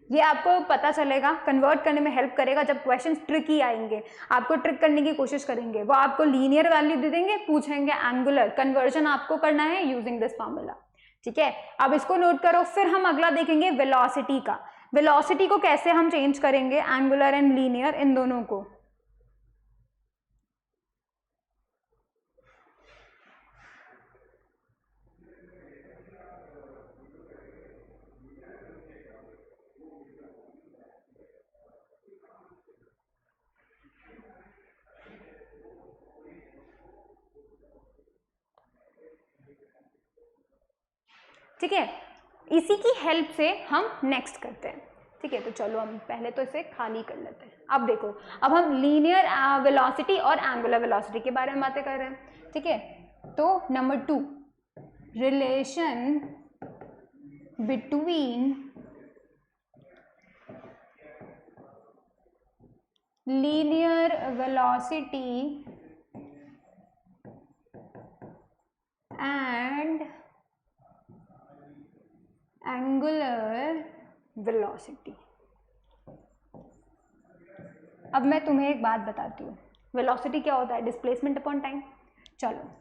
ये आपको पता चलेगा, कन्वर्ट करने में हेल्प करेगा। जब क्वेश्चंस ट्रिकी आएंगे, आपको ट्रिक करने की कोशिश करेंगे, वो आपको लीनियर वैल्यू दे देंगे, पूछेंगे एंगुलर, कन्वर्जन आपको करना है यूजिंग दिस फॉर्मूला, ठीक है। अब इसको नोट करो, फिर हम अगला देखेंगे वेलोसिटी का। वेलोसिटी को कैसे हम चेंज करेंगे, एंगुलर एंड लीनियर इन दोनों को। ठीक है, इसी की हेल्प से हम नेक्स्ट करते हैं, ठीक है। तो चलो हम पहले तो इसे खाली कर लेते हैं। अब देखो, अब हम लीनियर वेलोसिटी और एंगुलर वेलोसिटी के बारे में बातें कर रहे हैं, ठीक है। तो number 2, relation between linear velocity and angular velocity. अब मैं तुम्हें एक बात बताती हूँ, वेलोसिटी क्या होता है, डिस्प्लेसमेंट अपॉन टाइम। चलो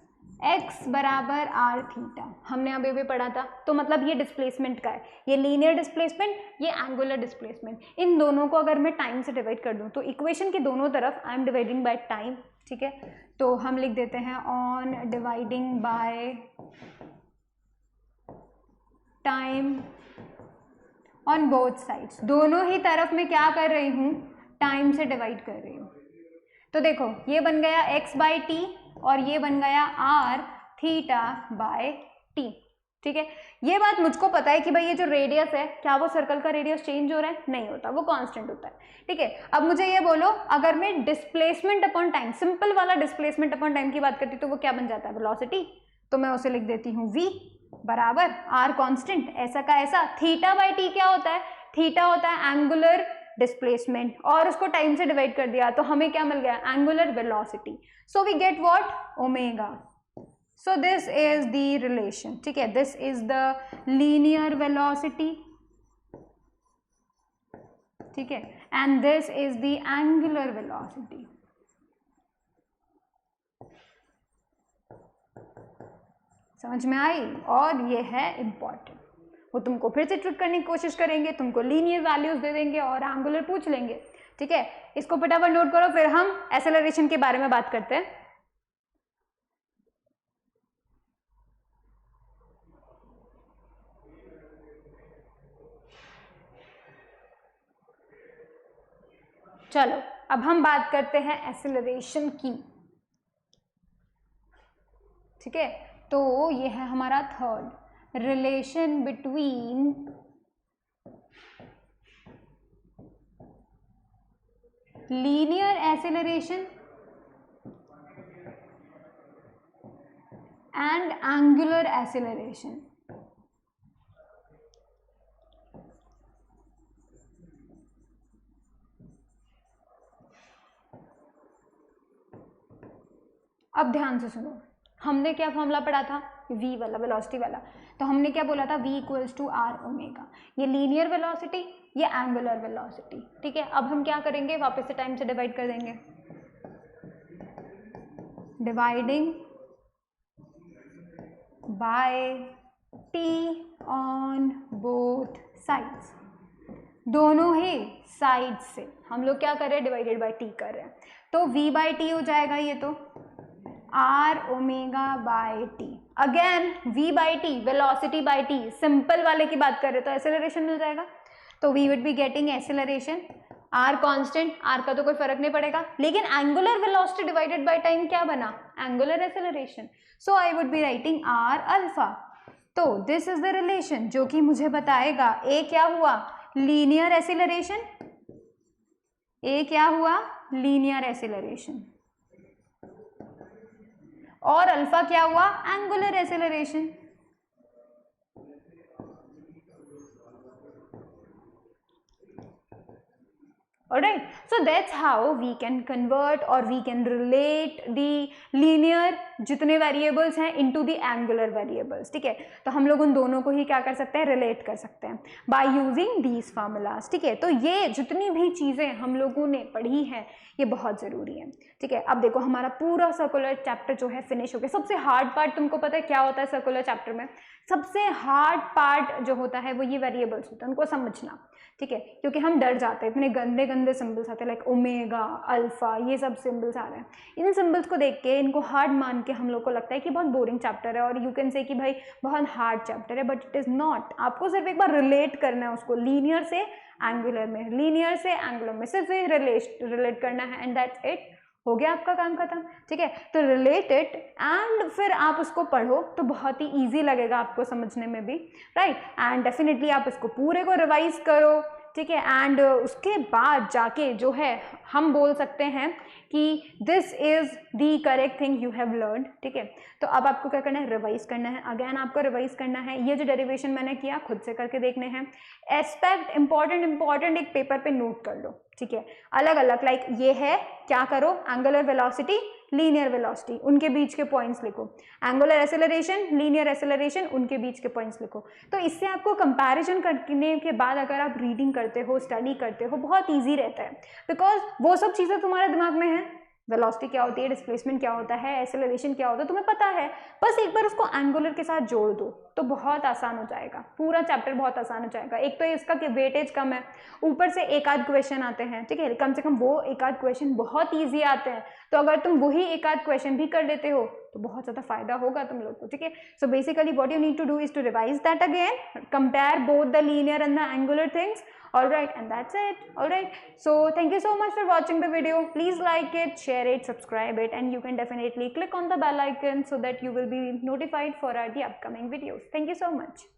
x बराबर आर थीटा हमने अभी भी पढ़ा था, तो मतलब ये डिस्प्लेसमेंट का है, ये लीनियर डिस्प्लेसमेंट, ये एंगुलर डिस्प्लेसमेंट। इन दोनों को अगर मैं टाइम से डिवाइड कर दूँ तो इक्वेशन की दोनों तरफ I am dividing by time, ठीक है। तो हम लिख देते हैं on dividing by time on both sides, दोनों ही तरफ मैं क्या कर रही हूँ, टाइम से डिवाइड कर रही हूँ। तो देखो ये बन गया x बाई टी और ये बन गया r थीटा बाय टी, ठीक है। ये बात मुझको पता है कि भाई ये जो रेडियस है, क्या वो सर्कल का रेडियस चेंज हो रहा है, नहीं होता, वो कांस्टेंट होता है, ठीक है। अब मुझे ये बोलो, अगर मैं डिस्प्लेसमेंट अपॉन टाइम, सिंपल वाला डिस्प्लेसमेंट अपॉन टाइम की बात करती तो वो क्या बन जाता है, वेलोसिटी। तो मैं उसे लिख देती हूँ v बराबर आर कांस्टेंट, ऐसा का ऐसा, थीटा बाई टी क्या होता है, थीटा होता है एंगुलर डिस्प्लेसमेंट, और उसको टाइम से डिवाइड कर दिया तो हमें क्या मिल गया, angular velocity. So we get what, omega. So this is the relation, ठीक है, this is the linear velocity, ठीक है, and this is the angular velocity. समझ में आई, और ये है इंपॉर्टेंट, वो तुमको फिर से ट्रिक करने की कोशिश करेंगे, तुमको लीनियर वैल्यूज दे देंगे और एंगुलर पूछ लेंगे, ठीक है। इसको फटाफट नोट करो, फिर हम एक्सेलरेशन के बारे में बात करते हैं। चलो अब हम बात करते हैं एक्सेलरेशन की, ठीक है। तो ये है हमारा third, relation between linear acceleration and angular acceleration. अब ध्यान से सुनो, हमने क्या फॉर्मूला पढ़ा था, v वाला, वेलोसिटी वाला। तो हमने क्या बोला था, v equals to r omega. ये लीनियर वेलोसिटी, ये एंगुलर वेलोसिटी, ठीक है। अब हम क्या करेंगे, वापस से टाइम से डिवाइड कर देंगे, dividing by t on both sides, दोनों ही साइड से हम लोग क्या कर रहे हैं, डिवाइडेड बाय t कर रहे हैं। तो v बाई टी हो जाएगा ये तो r omega by t. Again v by t, velocity by t, simple वाले की बात कर रहे तो एक्सेलरेशन मिल जाएगा। तो we would be getting acceleration, r constant, r का तो कोई फर्क नहीं पड़ेगा, लेकिन angular velocity divided by time क्या बना, angular acceleration. So I would be writing r alpha. तो दिस इज द रिलेशन जो कि मुझे बताएगा ए क्या हुआ, लीनियर एक्सेलरेशन, ए क्या हुआ, लीनियर एक्सेलरेशन, और अल्फा क्या हुआ, angular acceleration. Alright, so that's how we can convert or we can relate the linear जितने variables हैं into the angular variables, ठीक है। तो हम लोग उन दोनों को ही क्या कर सकते हैं, relate कर सकते हैं by using these formulas, ठीक है। तो ये जितनी भी चीज़ें हम लोगों ने पढ़ी हैं ये बहुत ज़रूरी है, ठीक है। अब देखो हमारा पूरा सर्कुलर चैप्टर जो है फिनिश हो गया। सबसे हार्ड पार्ट तुमको पता है क्या होता है सर्कुलर चैप्टर में, सबसे हार्ड पार्ट जो होता है वो ये वेरिएबल्स होता है, उनको समझना, ठीक है। क्योंकि हम डर जाते हैं, इतने गंदे गंदे सिंबल्स आते हैं, लाइक ओमेगा, अल्फा, ये सब सिंबल्स आ रहे हैं। इन सिंबल्स को देख के, इनको हार्ड मान के हम लोग को लगता है कि बहुत बोरिंग चैप्टर है और यू कैन से कि भाई बहुत हार्ड चैप्टर है, बट इट इज़ नॉट। आपको सिर्फ एक बार रिलेट करना है उसको लीनियर से एंगुलर में, लीनियर से एंगुलर में, सिर्फ रिलेट करना है एंड दैट्स इट, हो गया आपका काम खत्म, ठीक है। तो रिलेटेड एंड फिर आप उसको पढ़ो तो बहुत ही इजी लगेगा आपको समझने में भी, राइट। एंड डेफिनेटली आप इसको पूरे को रिवाइज करो, ठीक है। एंड उसके बाद जाके जो है हम बोल सकते हैं कि this is the correct thing you have learn, ठीक है। तो अब आपको क्या करना है, रिवाइज करना है, अगेन आपको रिवाइज करना है। ये जो डेरिवेशन मैंने किया खुद से करके देखने हैं। एस्पेक्ट इंपॉर्टेंट एक पेपर पे नोट कर लो, ठीक है, अलग अलग, लाइक ये है, क्या करो, एंगुलर वेलोसिटी, लीनियर वेलोसिटी, उनके बीच के पॉइंट्स लिखो, एंगुलर एक्सेलरेशन, लीनियर एक्सेलरेशन, उनके बीच के पॉइंट्स लिखो। तो इससे आपको कंपैरिजन करने के बाद अगर आप रीडिंग करते हो, स्टडी करते हो, बहुत इजी रहता है, बिकॉज वो सब चीज़ें तुम्हारे दिमाग में है। वेलोसिटी क्या होती है, डिस्प्लेसमेंट क्या होता है, एक्सेलरेशन क्या होता है, तुम्हें पता है। बस एक बार उसको एंगुलर के साथ जोड़ दो तो बहुत आसान हो जाएगा, पूरा चैप्टर बहुत आसान हो जाएगा। एक तो इसका वेटेज कम है, ऊपर से एक आध क्वेश्चन आते हैं, ठीक है, कम से कम वो एक आध क्वेश्चन बहुत ईजी आते हैं। तो अगर तुम वही एक आध क्वेश्चन भी कर लेते हो तो बहुत ज़्यादा फायदा होगा तुम लोग को, ठीक है। So basically what you need to do is to revise that again, compare both the linear and the angular things. All right, and that's it. All right, so thank you so much for watching the video. Please like it, share it, subscribe it, and you can definitely click on the bell icon so that you will be notified for the upcoming videos. Thank you so much.